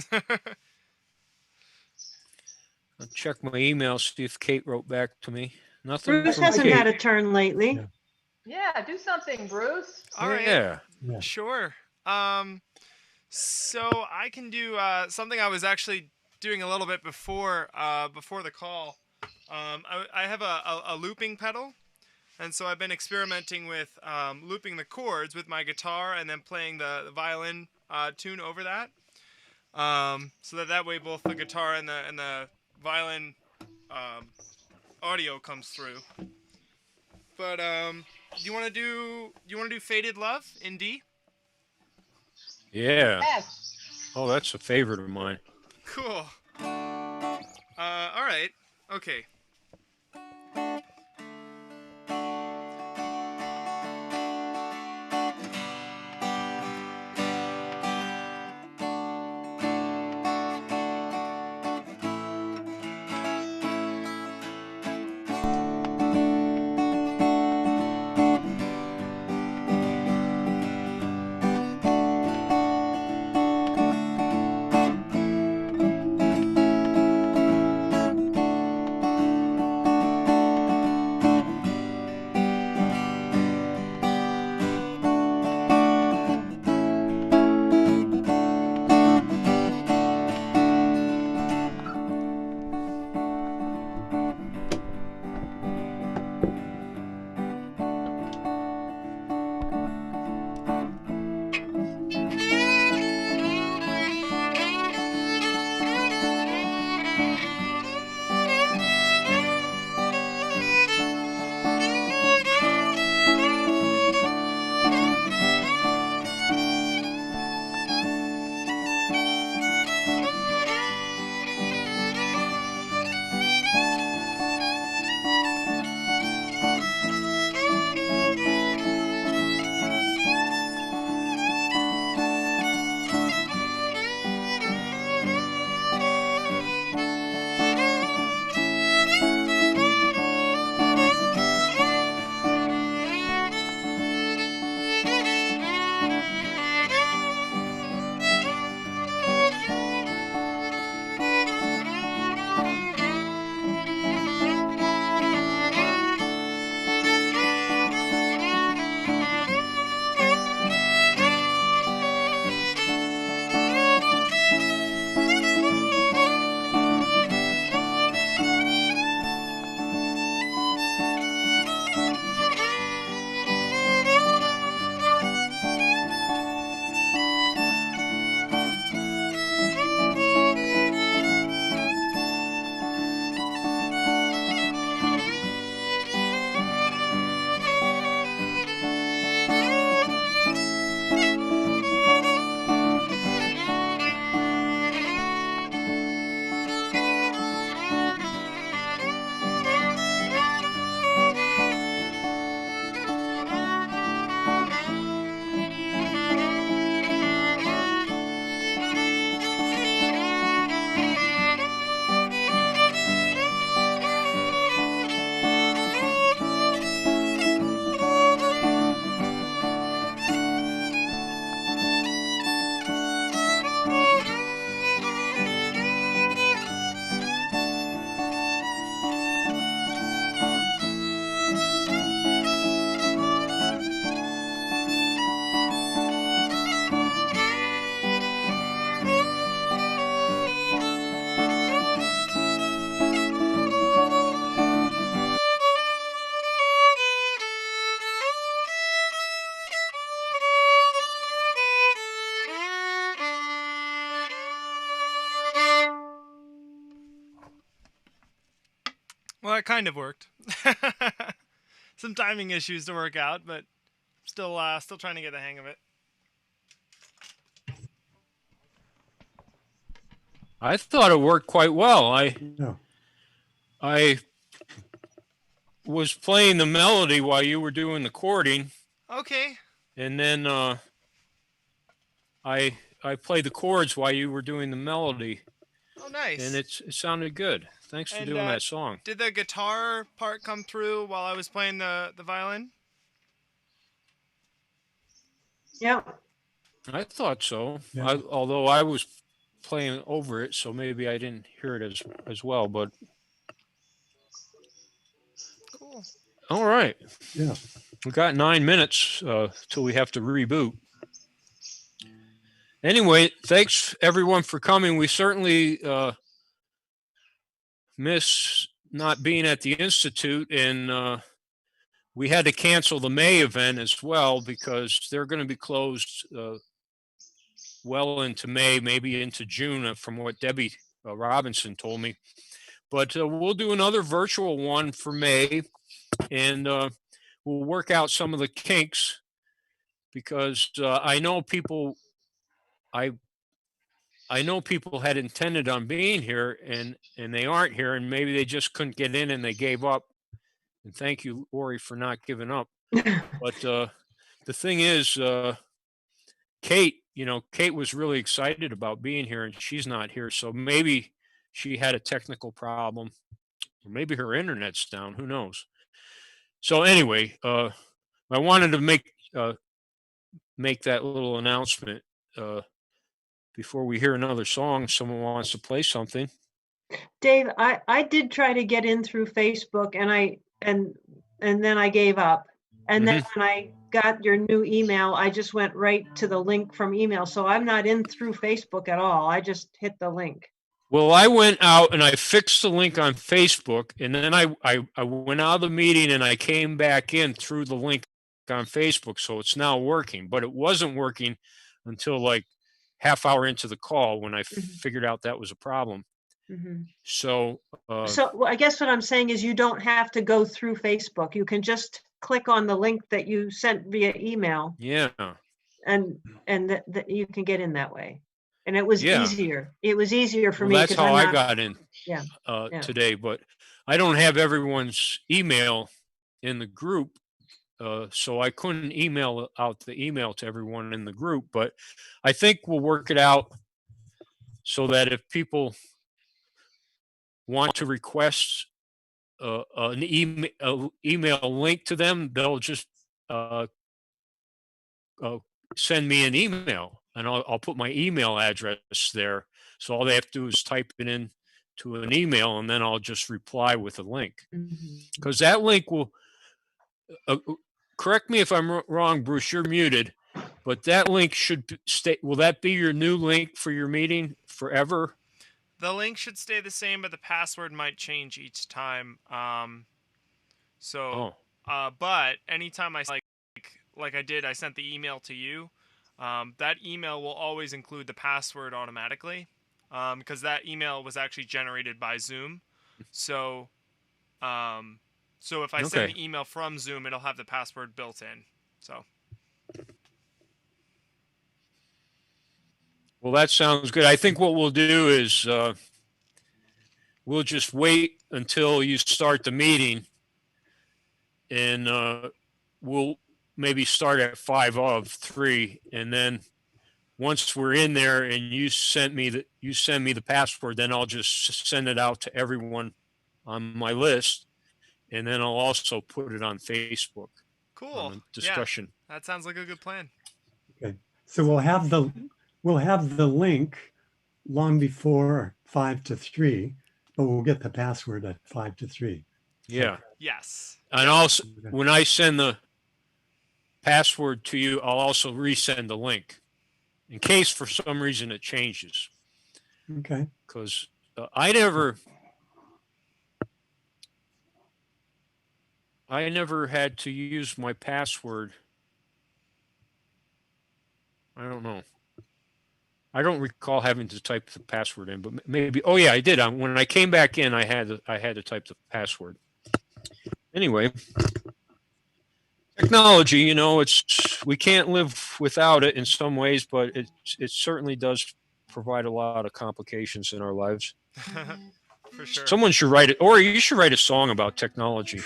I'll check my email, see if Kate wrote back to me. Nothing. Bruce hasn't had a turn lately. Yeah, do something, Bruce. All right. Yeah. Sure. So I can do something I was actually doing a little bit before the call. I have a looping pedal, and so I've been experimenting with looping the chords with my guitar and then playing the violin tune over that. So that way both the guitar and the violin audio comes through. But you want to do Faded Love in D? Yeah. F. Oh, that's a favorite of mine. Cool. All right. Okay. Well, it kind of worked. Some timing issues to work out, but still trying to get the hang of it. I thought it worked quite well. Yeah. I was playing the melody while you were doing the chording, Okay. and then I played the chords while you were doing the melody, Oh, nice. and it sounded good. Thanks for And, doing that song. Did the guitar part come through while I was playing the violin? Yeah. I thought so. Yeah. Although I was playing over it, so maybe I didn't hear it as well. But Cool. all right, Yeah. we got 9 minutes till we have to reboot. Anyway, thanks everyone for coming. We certainly miss not being at the Institute, and we had to cancel the May event as well because they're going to be closed well into May, maybe into June, from what Debbie Robinson told me. But we'll do another virtual one for May, and we'll work out some of the kinks because I know people. I know people had intended on being here and they aren't here, and maybe they just couldn't get in and they gave up. And thank you, Ori, for not giving up. But the thing is, Kate, Kate was really excited about being here, and she's not here. So maybe she had a technical problem, or maybe her internet's down. Who knows? So anyway, I wanted to make that little announcement before we hear another song. Someone wants to play something. Dave, I did try to get in through Facebook, and then I gave up. And then when I got your new email, I just went right to the link from email. So I'm not in through Facebook at all. I just hit the link. Well, I went out and I fixed the link on Facebook, and then I went out of the meeting and I came back in through the link on Facebook. So it's now working, but it wasn't working until like half hour into the call when I figured out that was a problem. So I guess what I'm saying is you don't have to go through Facebook. You can just click on the link that you sent via email. Yeah. And you can get in that way. And it was easier. It was easier for me. That's how I got in today, but I don't have everyone's email in the group. So I couldn't email out the email to everyone in the group, but I think we'll work it out so that if people want to request an email link to them, they'll just send me an email, and I'll put my email address there. So all they have to do is type it in to an email, and then I'll just reply with a link. Because that link will, correct me if I'm wrong, Bruce, you're muted, but that link should stay. Will that be your new link for your meeting forever? The link should stay the same, but the password might change each time. But anytime I like I did, I sent the email to you. That email will always include the password automatically, because that email was actually generated by Zoom. So if I send the email from Zoom, it'll have the password built in. So. Well, that sounds good. I think what we'll do is we'll just wait until you start the meeting, and we'll maybe start at 5 of 3, and then once we're in there and you send me the password, then I'll just send it out to everyone on my list, and then I'll also put it on Facebook. Cool. Discussion. Yeah, that sounds like a good plan. Okay, so we'll have the link long before 5 to 3, but we'll get the password at 5 to 3. Yeah. Yes. And also, when I send the password to you, I'll also resend the link in case for some reason it changes. Okay. Because I never had to use my password. I don't know. I don't recall having to type the password in, but maybe. Oh yeah, I did. When I came back in, I had to type the password. Anyway, technology, we can't live without it in some ways, but it certainly does provide a lot of complications in our lives. For sure. Someone should write it, or you should write a song about technology.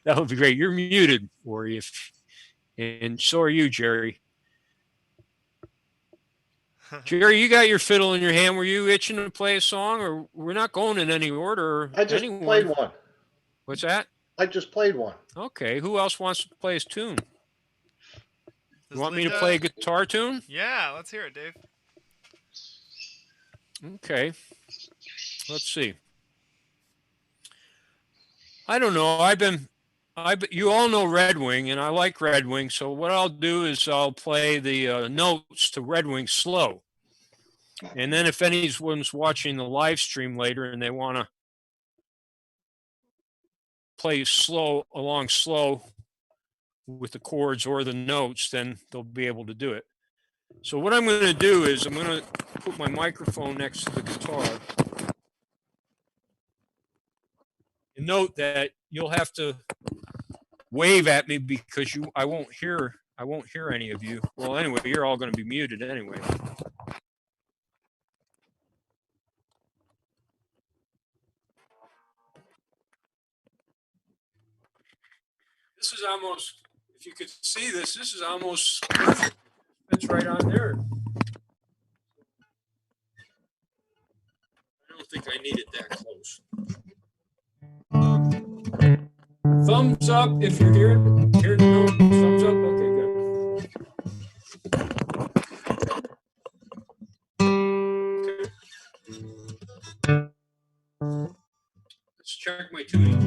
That would be great. You're muted, Ori, and so are you, Jerry. Jerry, you got your fiddle in your hand. Were you itching to play a song, or we're not going in any order? I just played one. What's that? I just played one. Okay. Who else wants to play his tune? You want me to play a guitar tune? Yeah, let's hear it, Dave. Okay. Let's see. I don't know. You all know Red Wing, and I like Red Wing. So what I'll do is I'll play the notes to Red Wing slow. And then if anyone's watching the live stream later and they want to play slow with the chords or the notes, then they'll be able to do it. So what I'm going to do is I'm going to put my microphone next to the guitar. And note that you'll have to wave at me because I won't hear any of you. Well, anyway, you're all going to be muted anyway. This is almost, if you could see this is almost perfect. It's right on there. I don't think I need it that close. Thumbs up if you're hearing. No, thumbs up. Okay, good. Okay. Let's check my tuning.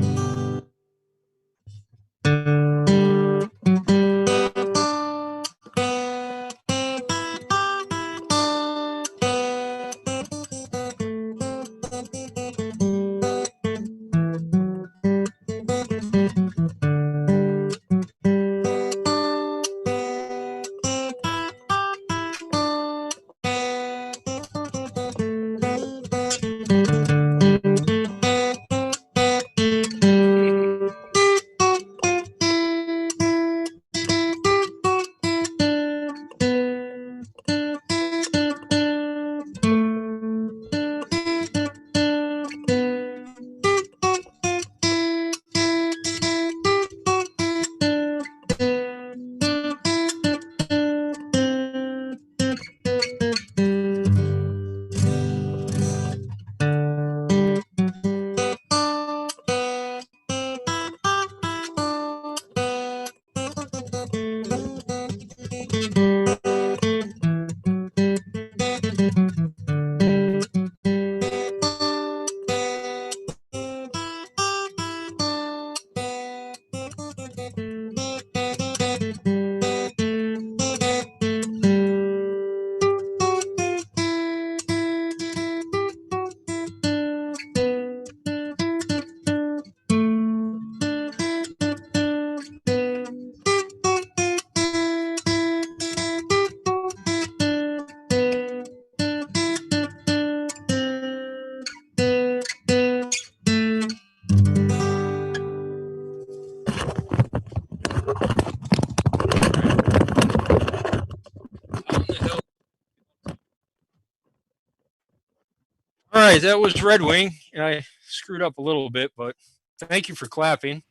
All right, that was Red Wing. I screwed up a little bit, but thank you for clapping.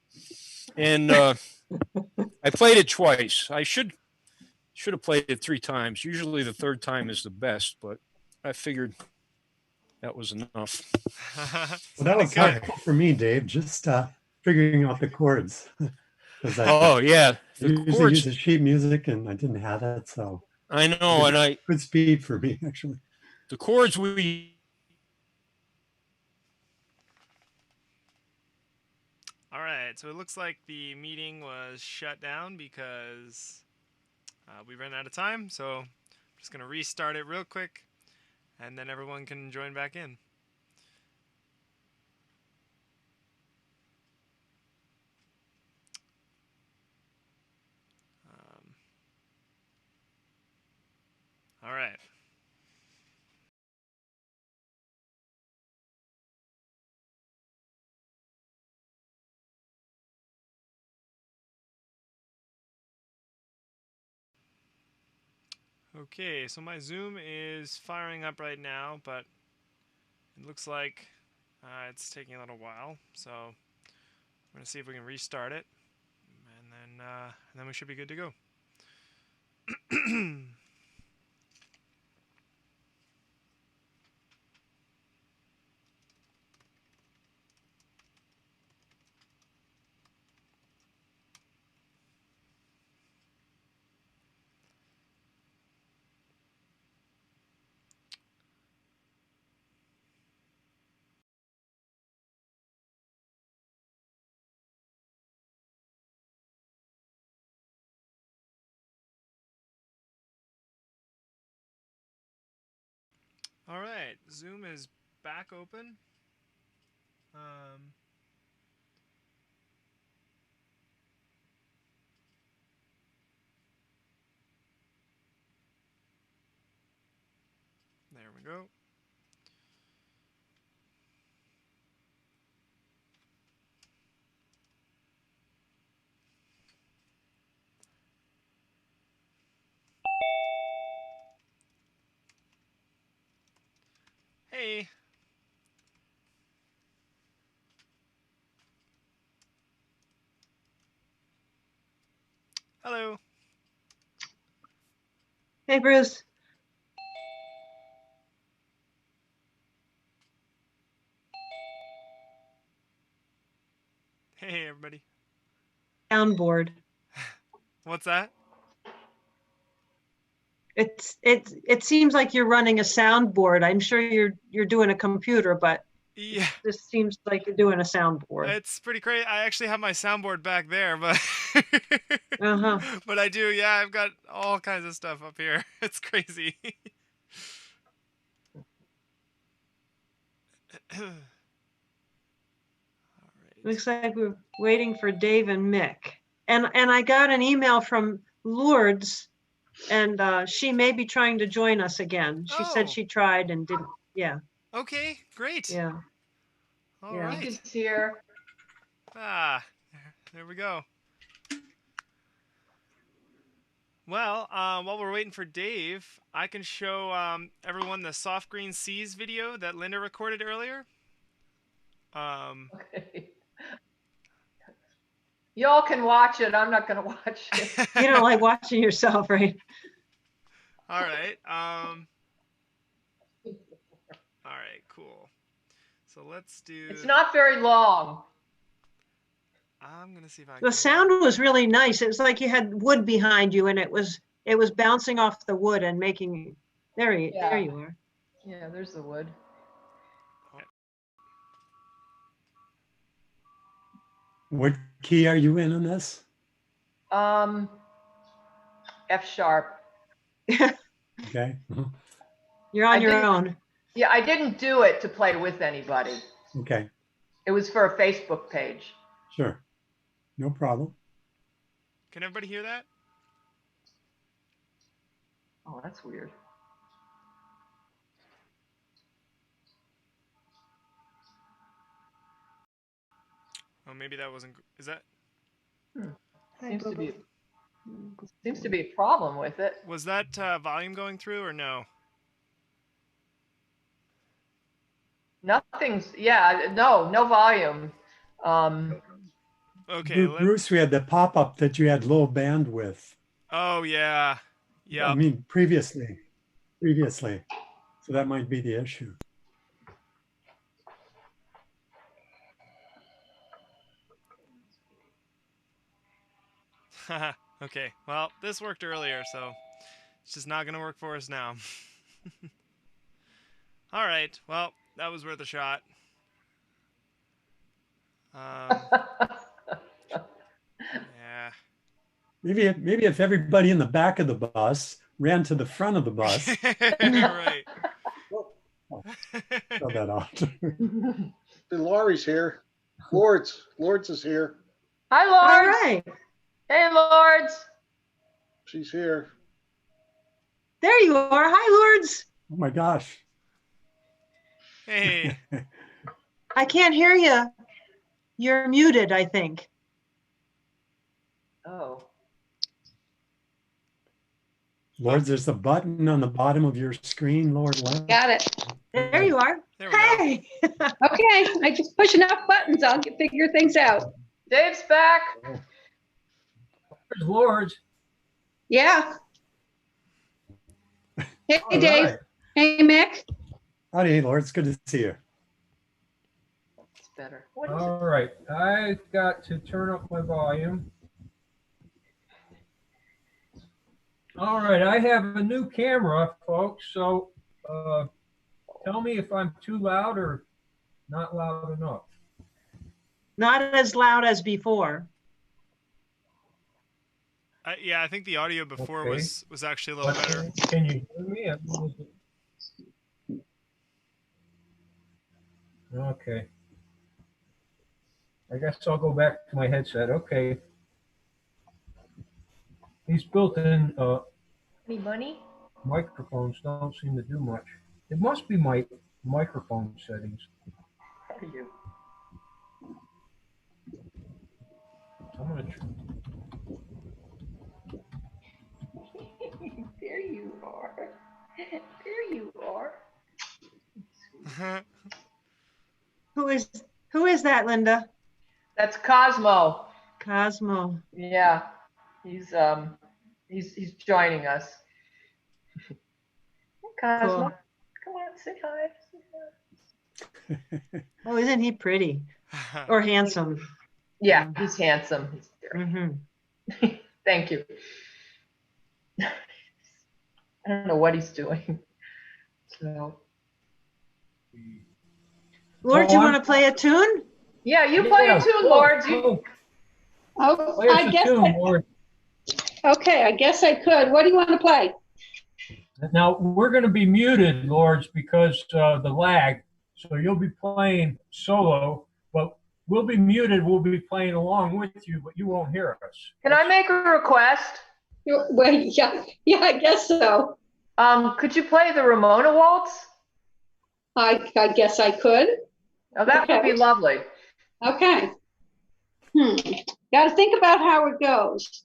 And I played it twice. I should have played it 3 times. Usually the third time is the best, but I figured that was enough. Well, that was hard for me, Dave. Just figuring out the chords. Oh yeah, the usually use the sheet music, and I didn't have it, so I know. And good speed for me actually. The chords we. All right, so it looks like the meeting was shut down because we ran out of time. So I'm just gonna restart it real quick, and then everyone can join back in. All right. Okay, so my Zoom is firing up right now, but it looks like it's taking a little while. So I'm gonna see if we can restart it, and then we should be good to go. All right, Zoom is back open. There we go. Hello. Hey, Bruce. Hey, everybody. Soundboard. What's that? It seems like you're running a soundboard. I'm sure you're doing a computer, but Yeah, this seems like you're doing a soundboard. it's pretty crazy. I actually have my soundboard back there, but Uh-huh. but I do. Yeah, I've got all kinds of stuff up here. It's crazy. All right. Looks like we're waiting for Dave and Mick. And I got an email from Lourdes, and she may be trying to join us again. She said Oh. she tried and didn't. Yeah, Okay, great. yeah. All Yeah. right. It's here. Ah, there we go. Well, while we're waiting for Dave, I can show everyone the Soft Green Seas video that Linda recorded earlier. Okay. Y'all can watch it. I'm not going to watch it. You don't like watching yourself, right? All right. All right, cool. So let's do. It's not very long. I'm gonna see if I The sound was really nice. It was like you had wood behind you, and it was bouncing off the wood and making. There you are. Yeah, there's the wood. What key are you in on this? F sharp. Okay. You're on I your didn't- own. Yeah, I didn't do it to play with anybody. Okay. It was for a Facebook page. Sure. No problem. Can everybody hear that? Oh, that's weird. Oh, maybe that wasn't. Is that? Seems to be a problem with it. Was that volume going through or no? Nothing's. Yeah, no volume. Okay. Bruce, we had the pop-up that you had low bandwidth. Oh yeah. Yeah. I mean, previously. So that might be the issue. Okay. Well, this worked earlier, so it's just not gonna work for us now. All right. Well, that was worth a shot. Yeah. Maybe if everybody in the back of the bus ran to the front of the bus. Right. Throw that out. Laurie's here. Lourdes is here. Hi, All Lords. right. Hey, Lords. She's here. There you are. Hi, Lourdes. Oh my gosh. Hey. I can't hear you. You're muted, I think. Oh. Lord, there's a button on the bottom of your screen, Lord. Got it. There you are. There we go. Hey. Okay, I just push enough buttons, I'll figure things out. Dave's back. There's Lords. Yeah. Hey, All Dave. right. Hey, Mick. Howdy, Lord. It's good to see you. It's better. What is All right, I've got to turn up my volume. All right, I have a new camera, folks, so tell me if I'm too loud or not loud enough. Not as loud as before. Yeah, I think the audio before Okay. was actually a little better. Can you hear me? Okay. I guess I'll go back to my headset. Okay. These built-in any money? microphones don't seem to do much. It must be my microphone settings. How are you? I'm gonna There you are. There you are. Who is that, Linda? That's Cosmo. Cosmo. Yeah. He's joining us. Hey, Cosmo, Cool. come on, say hi. Oh, isn't he pretty or handsome? Yeah, he's handsome. He's very Mm-hmm. Thank you. I don't know what he's doing. So. Lord, you want to play a tune? Yeah, you play a tune, Lord. Oh, Play us I a guess. tune, Lord. Okay, I guess I could. What do you want to play? Now, we're going to be muted, Lords, because the lag. So you'll be playing solo, but we'll be muted. We'll be playing along with you, but you won't hear us. Can I make a request? Well, yeah, I guess so. Could you play the Ramona Waltz? I guess I could. Oh, that would be lovely. Okay. Got to think about how it goes.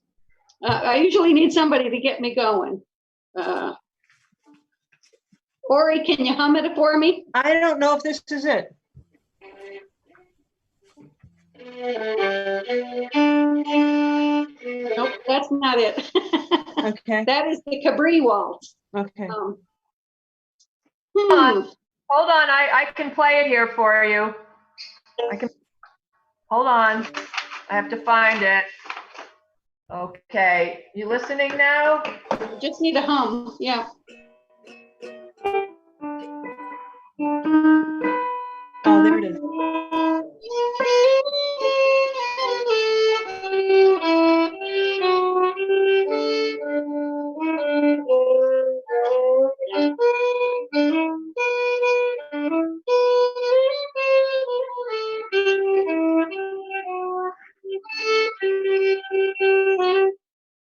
I usually need somebody to get me going. Ori, can you hum it for me? I don't know if this is it. Nope, that's not it. Okay. That is the Cabri Waltz. Okay. Hold on, I can play it here for you. Hold on. I have to find it. Okay, you listening now? Just need a hum, yeah. Oh, there it is.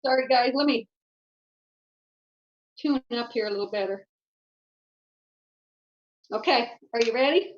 Sorry, guys, let me tune up here a little better. Okay, are you ready?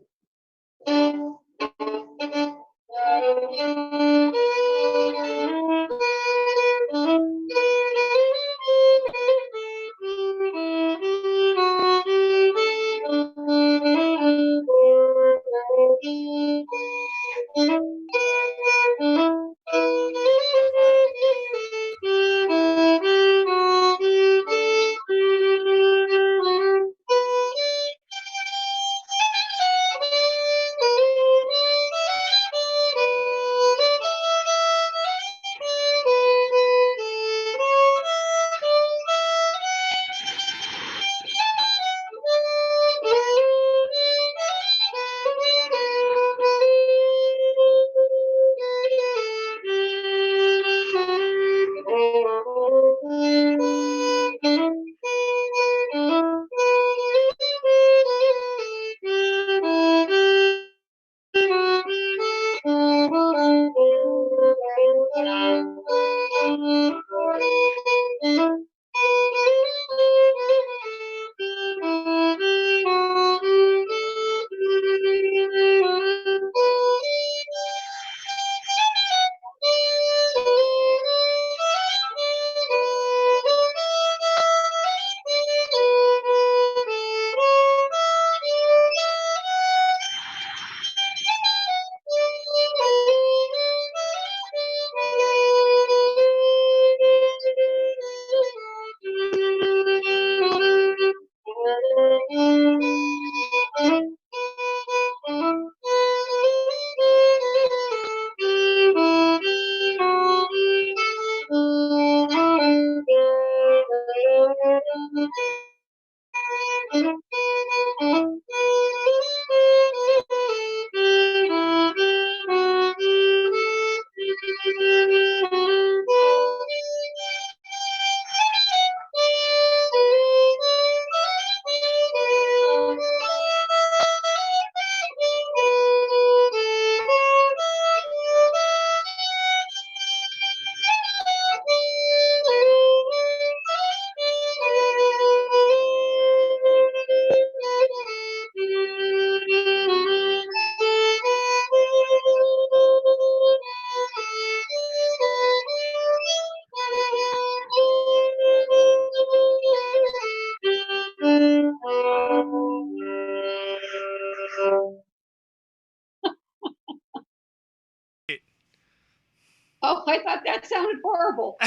Oh, I thought that sounded horrible.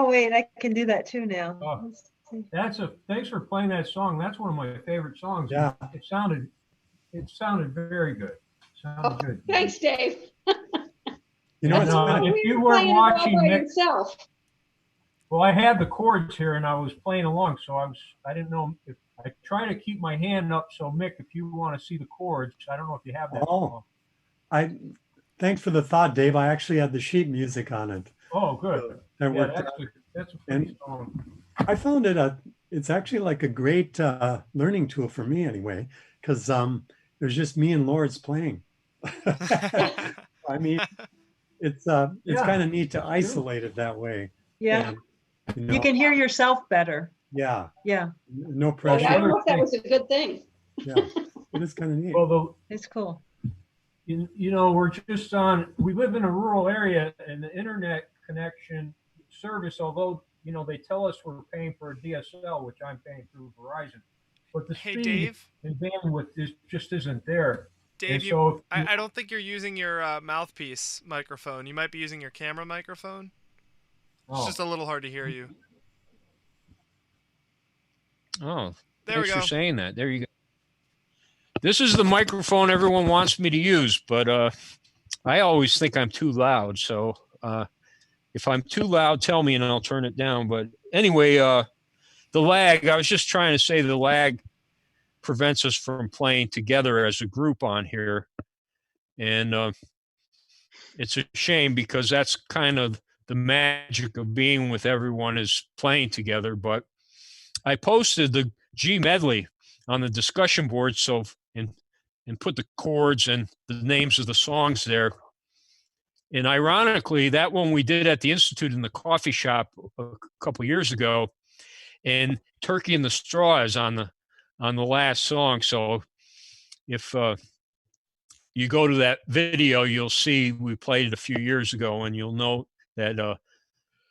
Oh, wait, I can do that too now. Oh. Let's see. Thanks for playing that song. That's one of my favorite songs. Yeah. It sounded very good. Sounded good. Thanks, Dave. You know, And, it's kind of, if you Weird weren't playing it all watching by Mick, yourself. well, I had the chords here and I was playing along, so I didn't know if I try to keep my hand up. So Mick, if you want to see the chords, I don't know if you have that. Oh. Thanks for the thought, Dave. I actually had the sheet music on it. Oh, good. That Yeah, worked that's a And- pretty song. I found it's actually like a great learning tool for me anyway, because there's just me and Lords playing. I mean, it's Yeah, kind of neat to that's true. isolate it that way. Yeah, And, you you know, can hear yourself better. yeah, Yeah, no I pressure. don't know if that was a good thing. Yeah, it is kind of neat. Well, it's cool. you know, we live in a rural area and the internet connection service, although, you know, they tell us we're paying for a DSL, which I'm paying through Verizon, but the Hey, speed Dave. and bandwidth just isn't there. Dave, And so if I don't think you're using your mouthpiece microphone. You might be using your camera microphone. It's oh, just a little hard to hear you. Oh, There we thanks go. for saying that. There you go. This is the microphone everyone wants me to use, but I always think I'm too loud. So if I'm too loud, tell me and I'll turn it down. But anyway, the lag, I was just trying to say the lag prevents us from playing together as a group on here. And it's a shame because that's kind of the magic of being with everyone is playing together. But I posted the G medley on the discussion board, so and put the chords and the names of the songs there. And ironically, that one we did at the Institute in the coffee shop a couple years ago, and "Turkey in the Straw" is on the last song. So if you go to that video, you'll see we played it a few years ago, and you'll note that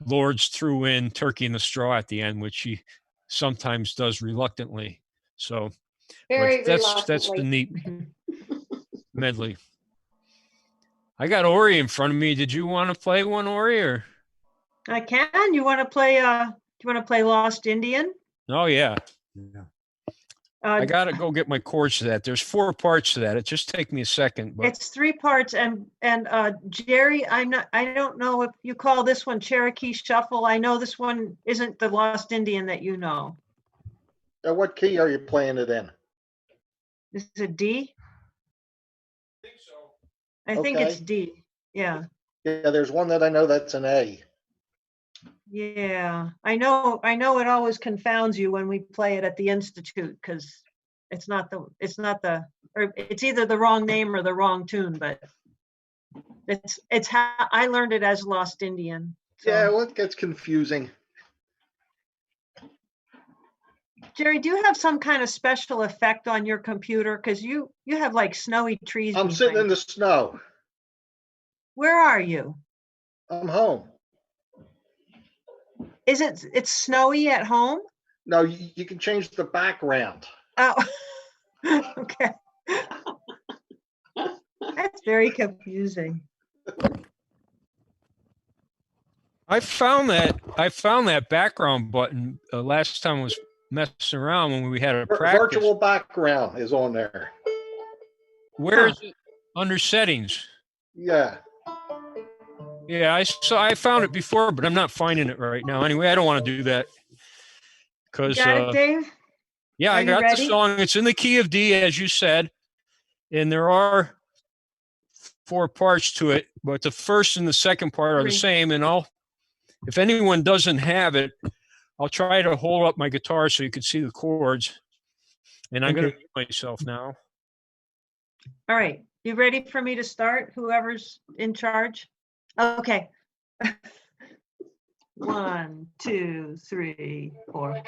Lords threw in "Turkey in the Straw" at the end, which he sometimes does reluctantly. So Very but that's reluctantly. the neat medley. I got Ori in front of me. Did you want to play one, Ori, or? I can. You want to play? Do you want to play Lost Indian? Oh yeah. Yeah. I gotta go get my chords to that. There's 4 parts to that. It just take me a second, but It's 3 parts, and Jerry, I don't know if you call this one Cherokee Shuffle. I know this one isn't the Lost Indian that you know. What key are you playing it in? This is a D. I think so. I think it's Okay. D. Yeah. Yeah, there's one that I know that's an A. Yeah. I know it always confounds you when we play it at the Institute because it's either the wrong name or the wrong tune, but it's how I learned it as Lost Indian. So. Yeah, well, it gets confusing. Jerry, do you have some kind of special effect on your computer? Because you have like snowy trees. I'm sitting in behind the you. snow. Where are you? I'm home. It's snowy at home? No, you can change the background. Oh, okay. That's very confusing. I found that background button last time I was messing around when we had a practice. Virtual background is on there. Where is it? Under settings. Yeah. Yeah, I found it before, but I'm not finding it right now. Anyway, I don't want to do that because You got it, Dave? yeah, Are I you got the ready? song. It's in the key of D, as you said, and there are 4 parts to it, but the first and the second part are the 3. same. And if anyone doesn't have it, I'll try to hold up my guitar so you can see the chords. And I'm going to mute myself now. All right. You ready for me to start? Whoever's in charge? Okay. 1, 2, 3, 4.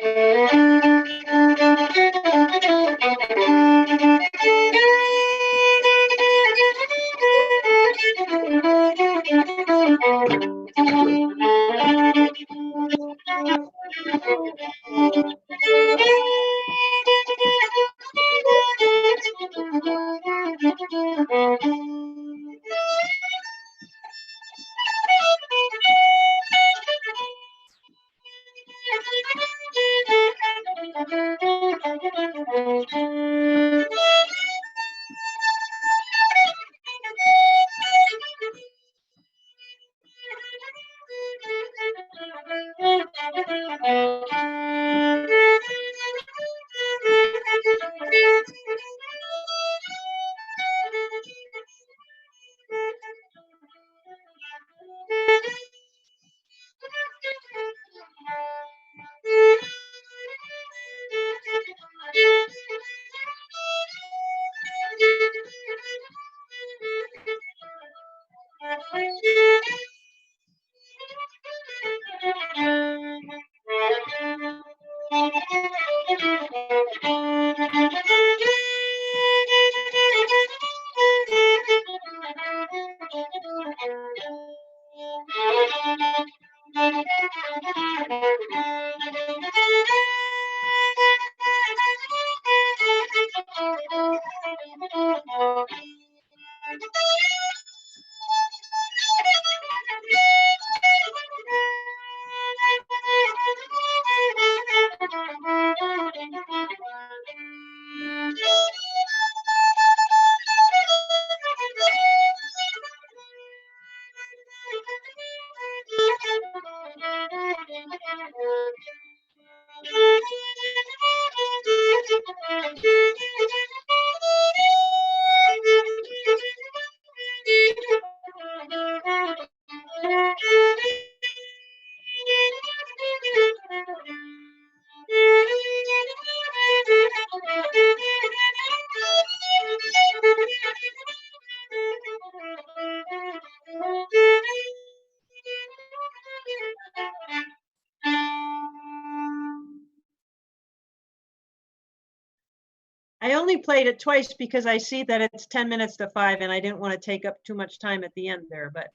I only played it twice because I see that it's 10 minutes to 5 and I didn't want to take up too much time at the end there, but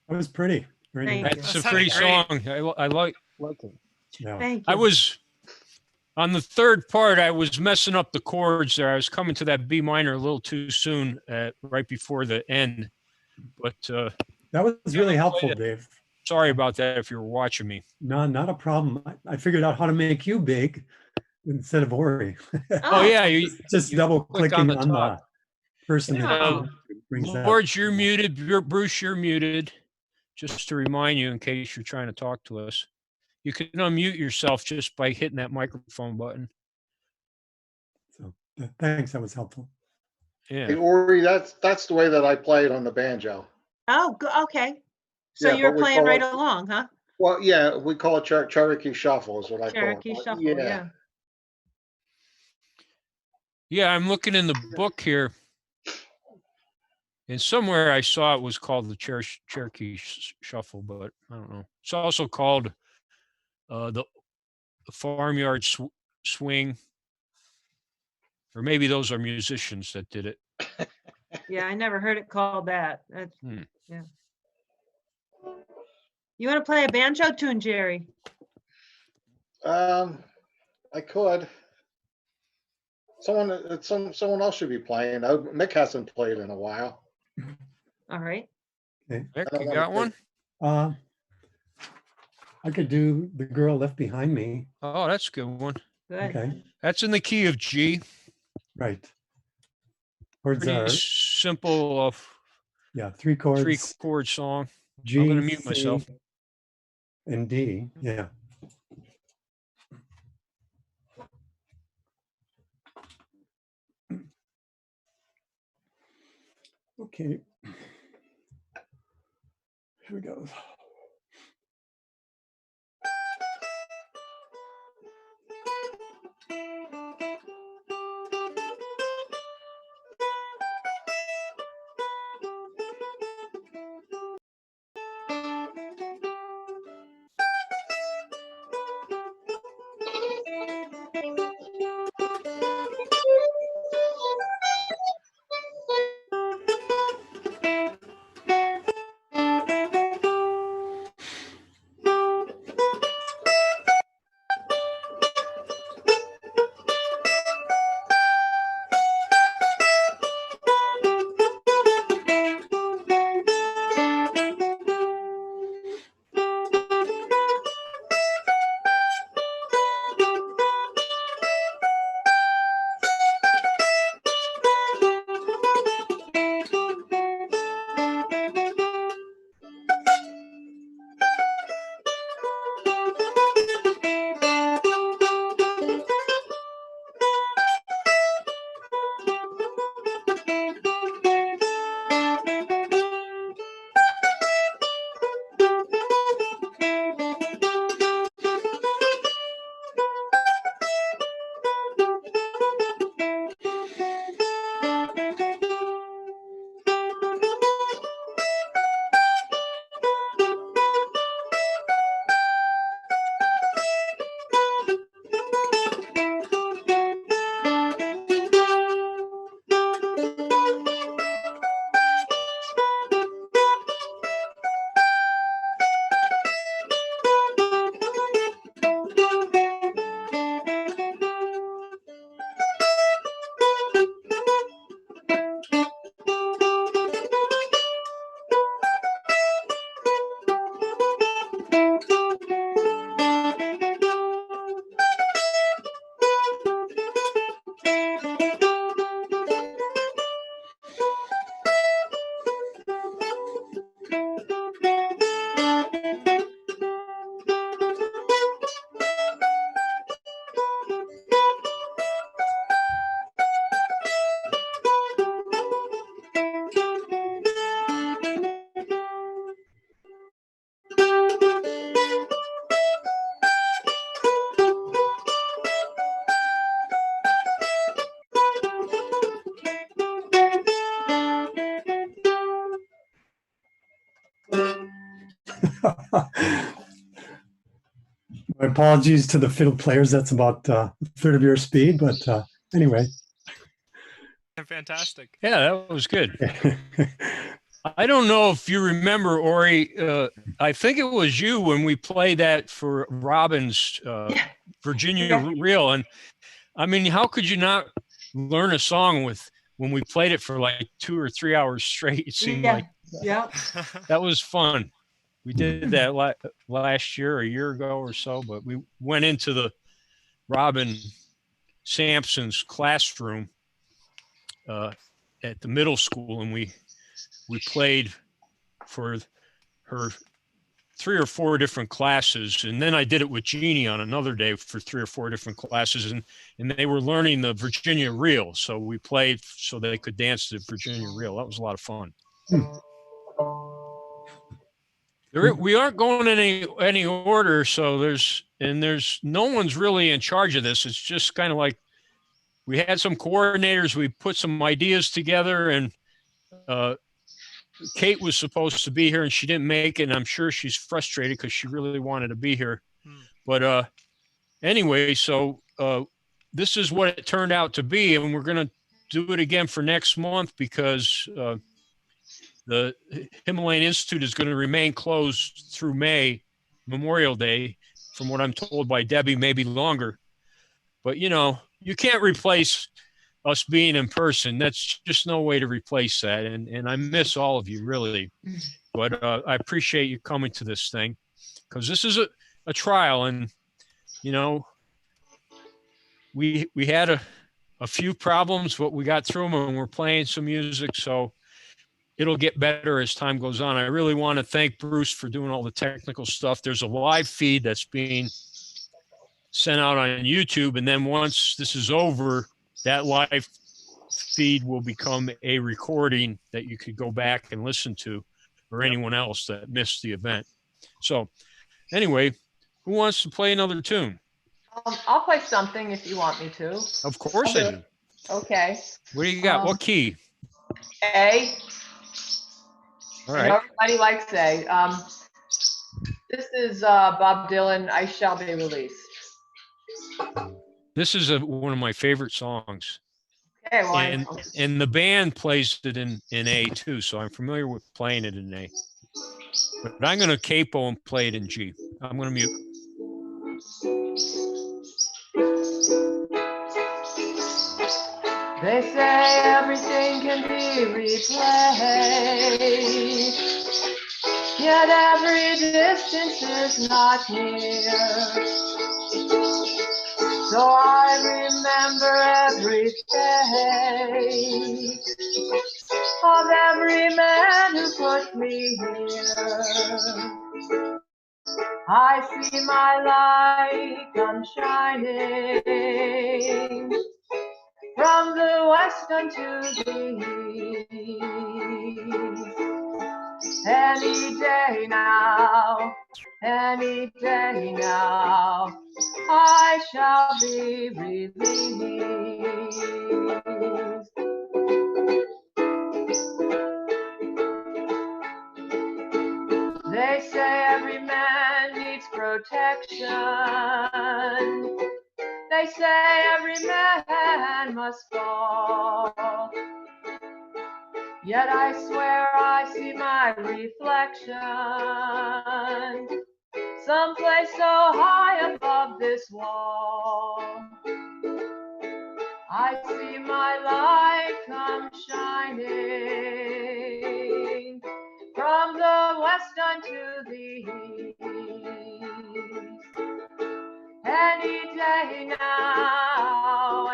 That was pretty. Very Thank nice. you. That's That a sounded pretty great. song. I like it. Yeah. thank I you. was on the third part. I was messing up the chords there. I was coming to that B minor a little too soon, right before the end. But That was really I helpful, played Dave. sorry about that if you were watching me. No, not a problem. I figured out how to make you big instead of Ori. Oh yeah, Just you double click clicking on the on the top. person that Oh. brings that. George, you're muted. Bruce, you're muted. Just to remind you, in case you're trying to talk to us, you can unmute yourself just by hitting that microphone button. So thanks, that was helpful. Hey, Yeah. Ori, that's the way that I play it on the banjo. Oh, okay. So Yeah, you were but we playing call right it- along, huh? Well, yeah, we call it Cherokee Shuffle is what I Cherokee call it. Shuffle, yeah. Yeah, I'm looking in the book here. And somewhere I saw it was called the Cherokee Shuffle, but I don't know. It's also called the Farmyard Swing. Or maybe those are musicians that did it. Yeah, I never heard it called that. That's, Hmm. yeah. You want to play a banjo tune, Jerry? I could. Someone else should be playing. Mick hasn't played in a while. All right. Okay. Nick, I don't you wanna got one? I could do The Girl Left Behind Me. Oh, that's a good one. Good. Okay, That's in the key of G. right. Chords Pretty are, simple yeah, three chords, three-chord song. I'm G, going to mute C, myself. and D. Yeah. Okay. Here we go. My apologies to the fiddle players. That's about a third of your speed, but anyway. Fantastic. Yeah, that was good. I don't know if you remember, Ori. I think it was you when we played that for Robin's Virginia Yeah. Reel. And I mean, how could you not learn a song when we played it for like 2 or 3 hours straight? It seemed like Yeah. that was fun. We did that last year, a year ago or so, but we went into the Robin Sampson's classroom at the middle school, and we played for her 3 or 4 different classes, and then I did it with Jeannie on another day for 3 or 4 different classes, and they were learning the Virginia Reel, so we played so they could dance the Virginia Reel. That was a lot of fun. We aren't going in any order, so there's no one's really in charge of this. It's just kind of like we had some coordinators, we put some ideas together, and Kate was supposed to be here and she didn't make it. And I'm sure she's frustrated because she really wanted to be here. But anyway, so this is what it turned out to be. And we're going to do it again for next month because the Himalayan Institute is going to remain closed through May, Memorial Day, from what I'm told by Debbie, maybe longer. But, you know, you can't replace us being in person. That's just no way to replace that. And I miss all of you, really. But I appreciate you coming to this thing because this is a trial. And, you know, we had a few problems, but we got through them and we're playing some music. So it'll get better as time goes on. I really want to thank Bruce for doing all the technical stuff. There's a live feed that's being sent out on YouTube. And then once this is over, that live feed will become a recording that you could go back and listen to, or anyone else that missed the event. So anyway, who wants to play another tune? I'll play something if you want me to. Of course I do. Okay. What do you got? What key? A. All I know right. everybody likes A. This is Bob Dylan, I Shall Be Released. This is one of my favorite songs. Okay, well, And the band plays it in A too, so I'm familiar with playing it in A. But I'm going to capo and play it in G. I'm going to mute. They say everything can be replayed, yet every distance is not near. So I remember every face of every man who put me here. I see my light come shining from the west unto the east. Any day now, I shall be released. They say every man needs protection. They say every man must fall. Yet I swear I see my reflection someplace so high above this wall. I see my light come shining from the west unto the east. Any day now,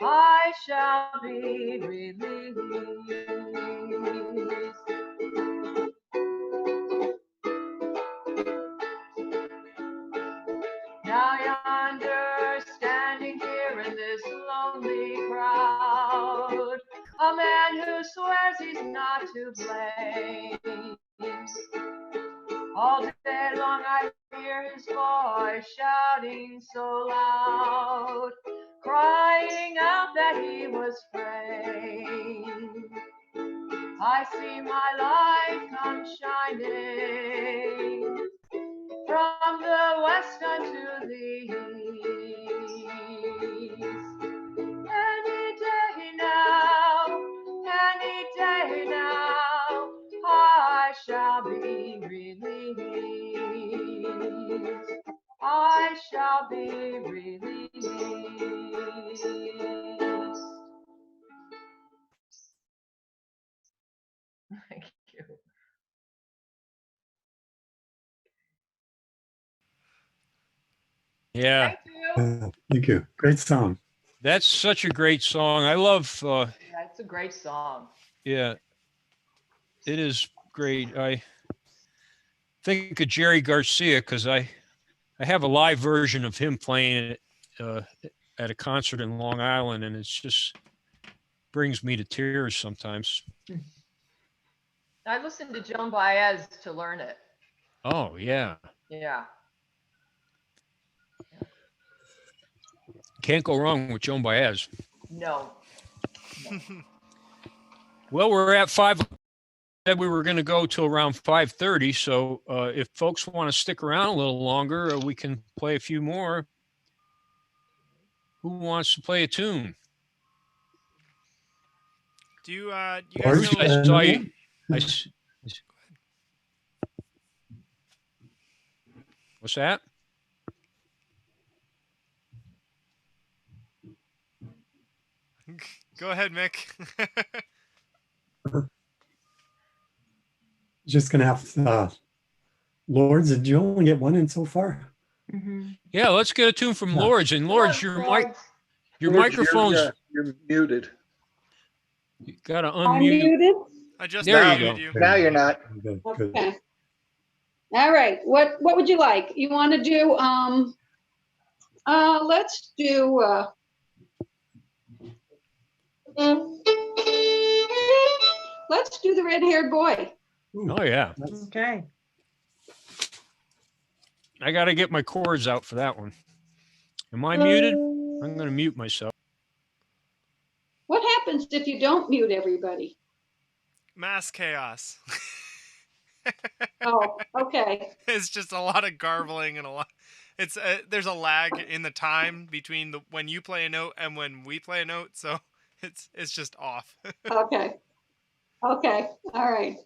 I shall be released. Now yonder, standing here in this lonely crowd, a man who swears he's not to blame. All day long I hear his voice shouting so loud, crying out that he was framed. I see my light come shining shall be released. Thank you. Yeah, Thank you. Thank you. Great song. that's such a great song. I love. That's a great song. Yeah, it is great. I think of Jerry Garcia because I have a live version of him playing it at a concert in Long Island, and it's just brings me to tears sometimes. I listened to Joan Baez to learn it. Oh yeah, Yeah. can't go wrong with Joan Baez. No. Well, we're at 5. Said we were going to go till around 5:30. So if folks want to stick around a little longer, we can play a few more. Who wants to play a tune? Do you guys George, know? What's that? Go ahead, Mick. just gonna have Lords. Did you only get one in so far? Yeah, let's get a tune from Yeah. Lords. And Lords, your George, microphone's you're muted. you got to I'm unmute. muted. I just There you unmuted go. you. Now you're not. Good, good. Okay. All right. What would you like? You want to do? Let's do. Let's do the red-haired boy. Oh yeah, Okay. I got to get my chords out for that one. Am I muted? I'm going to mute myself. What happens if you don't mute everybody? Mass chaos. Oh, okay. It's just a lot of garbling and a lot. It's there's a lag in the time between when you play a note and when we play a note, so it's just off. Okay. Okay. All right.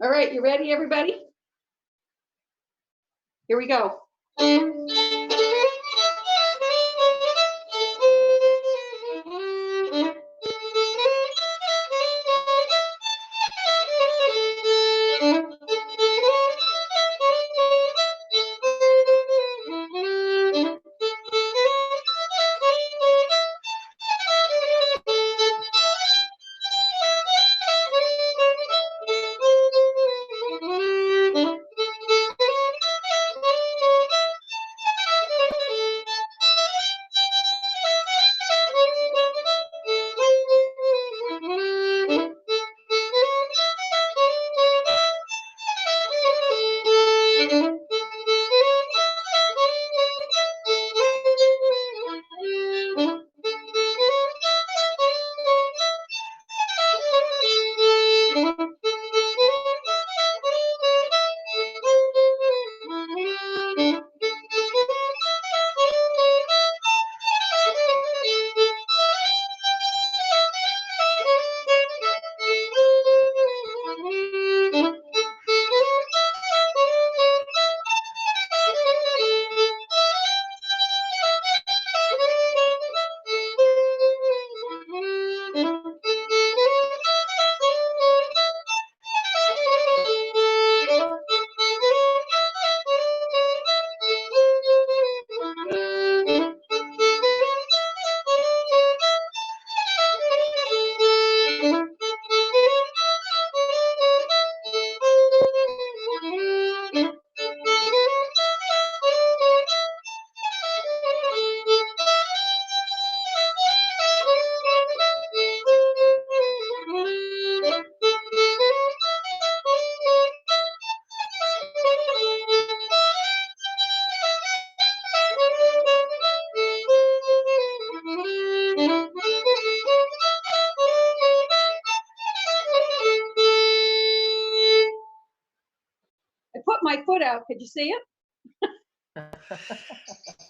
All right. You ready, everybody? Here we go. I put my foot out. Could you see it?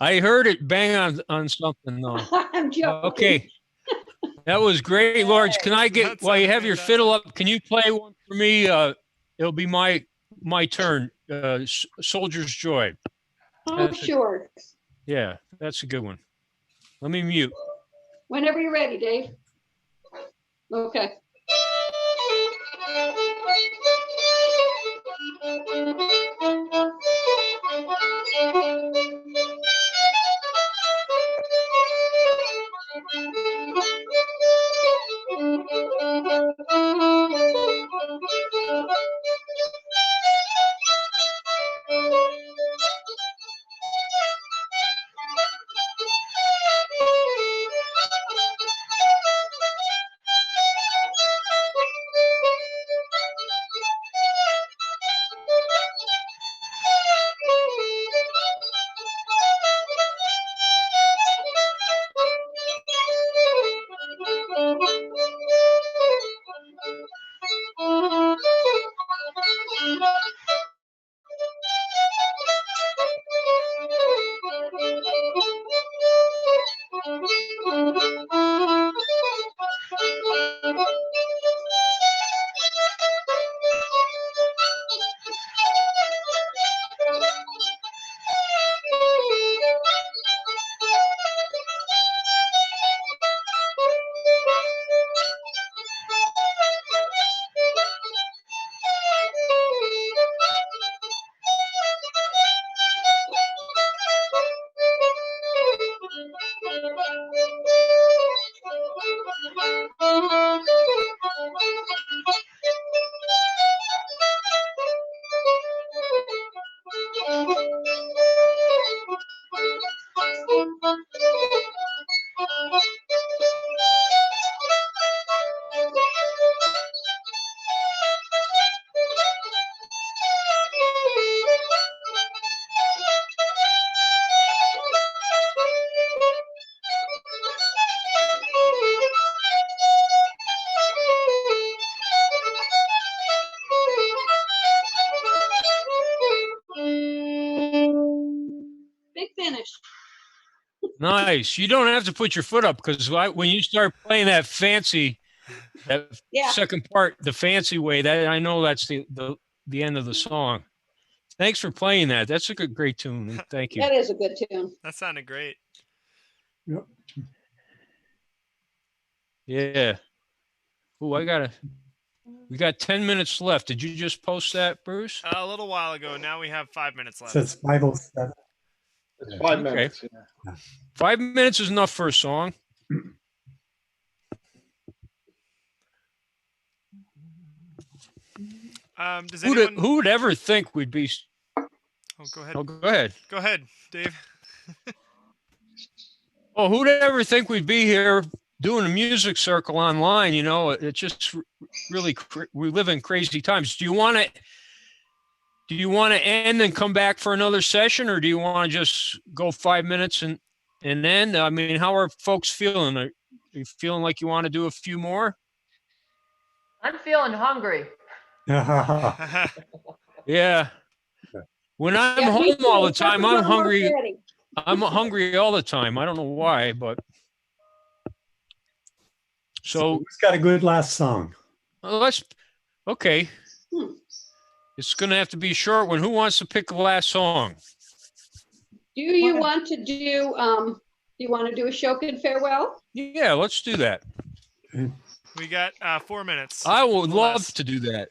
I heard it bang on something though. I'm joking. Okay, that was great, Lords. Can I get That while you sounds have your fantastic. fiddle up? Can you play one for me? It'll be my turn. Soldier's Joy. Oh, That's sure. Yeah, that's a good one. Let me mute. Whenever you're ready, Dave. Okay. Big finish. Nice. You don't have to put your foot up because when you start playing that Yeah. second part, the fancy way, that I know that's the end of the song. Thanks for playing that. That's a great tune. Thank you. That is a good tune. That sounded great. Yep. Yeah. Oh, we got 10 minutes left. Did you just post that, Bruce? A little while ago. Now we have 5 minutes left. Says 5:07. It's 5 Okay. minutes. Yeah. 5 minutes is enough for a song. Does anyone... Who would ever think we'd be? Oh, go ahead. Oh, go ahead. Go ahead, Dave. Oh, who'd ever think we'd be here doing a music circle online? You know, it's just really we live in crazy times. Do you want to end and come back for another session, or do you want to just go 5 minutes and end? I mean, how are folks feeling? Are you feeling like you want to do a few more? I'm feeling hungry. Yeah. When I'm Yeah, me home too. all the time, I'm Supper's almost hungry. ready. I'm hungry all the time. I don't know why, but so Who's got a good last song? okay. It's going to have to be a short one. Who wants to pick the last song? Do you want to do a Shokin farewell? Yeah, let's do that. We got 4 minutes. I would or love less. to do that.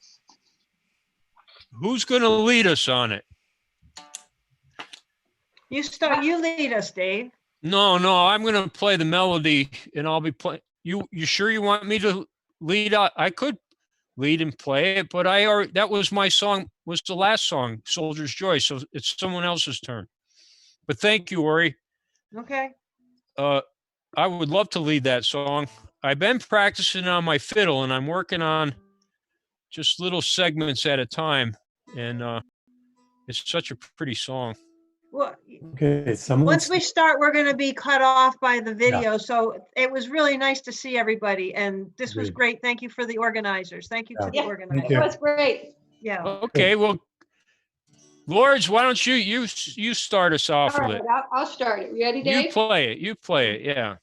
Who's going to lead us on it? You lead us, Dave. No, I'm going to play the melody and I'll be playing. You sure you want me to lead? I could lead and play it, but that was my song, was the last song, Soldier's Joy. So it's someone else's turn. But thank you, Ori. Okay. I would love to lead that song. I've been practicing on my fiddle and I'm working on just little segments at a time. And it's such a pretty song. Well, Okay, once we start, we're going to be cut off by the video. So it was really nice to see everybody. And this was Agreed. great. Thank you for the organizers. Thank you to the Yeah. organizers. Thank you. That was great. Yeah. Okay, well, Lords, why don't you start us off All with right, it? I'll start it. Ready, You Dave? play it. Yeah.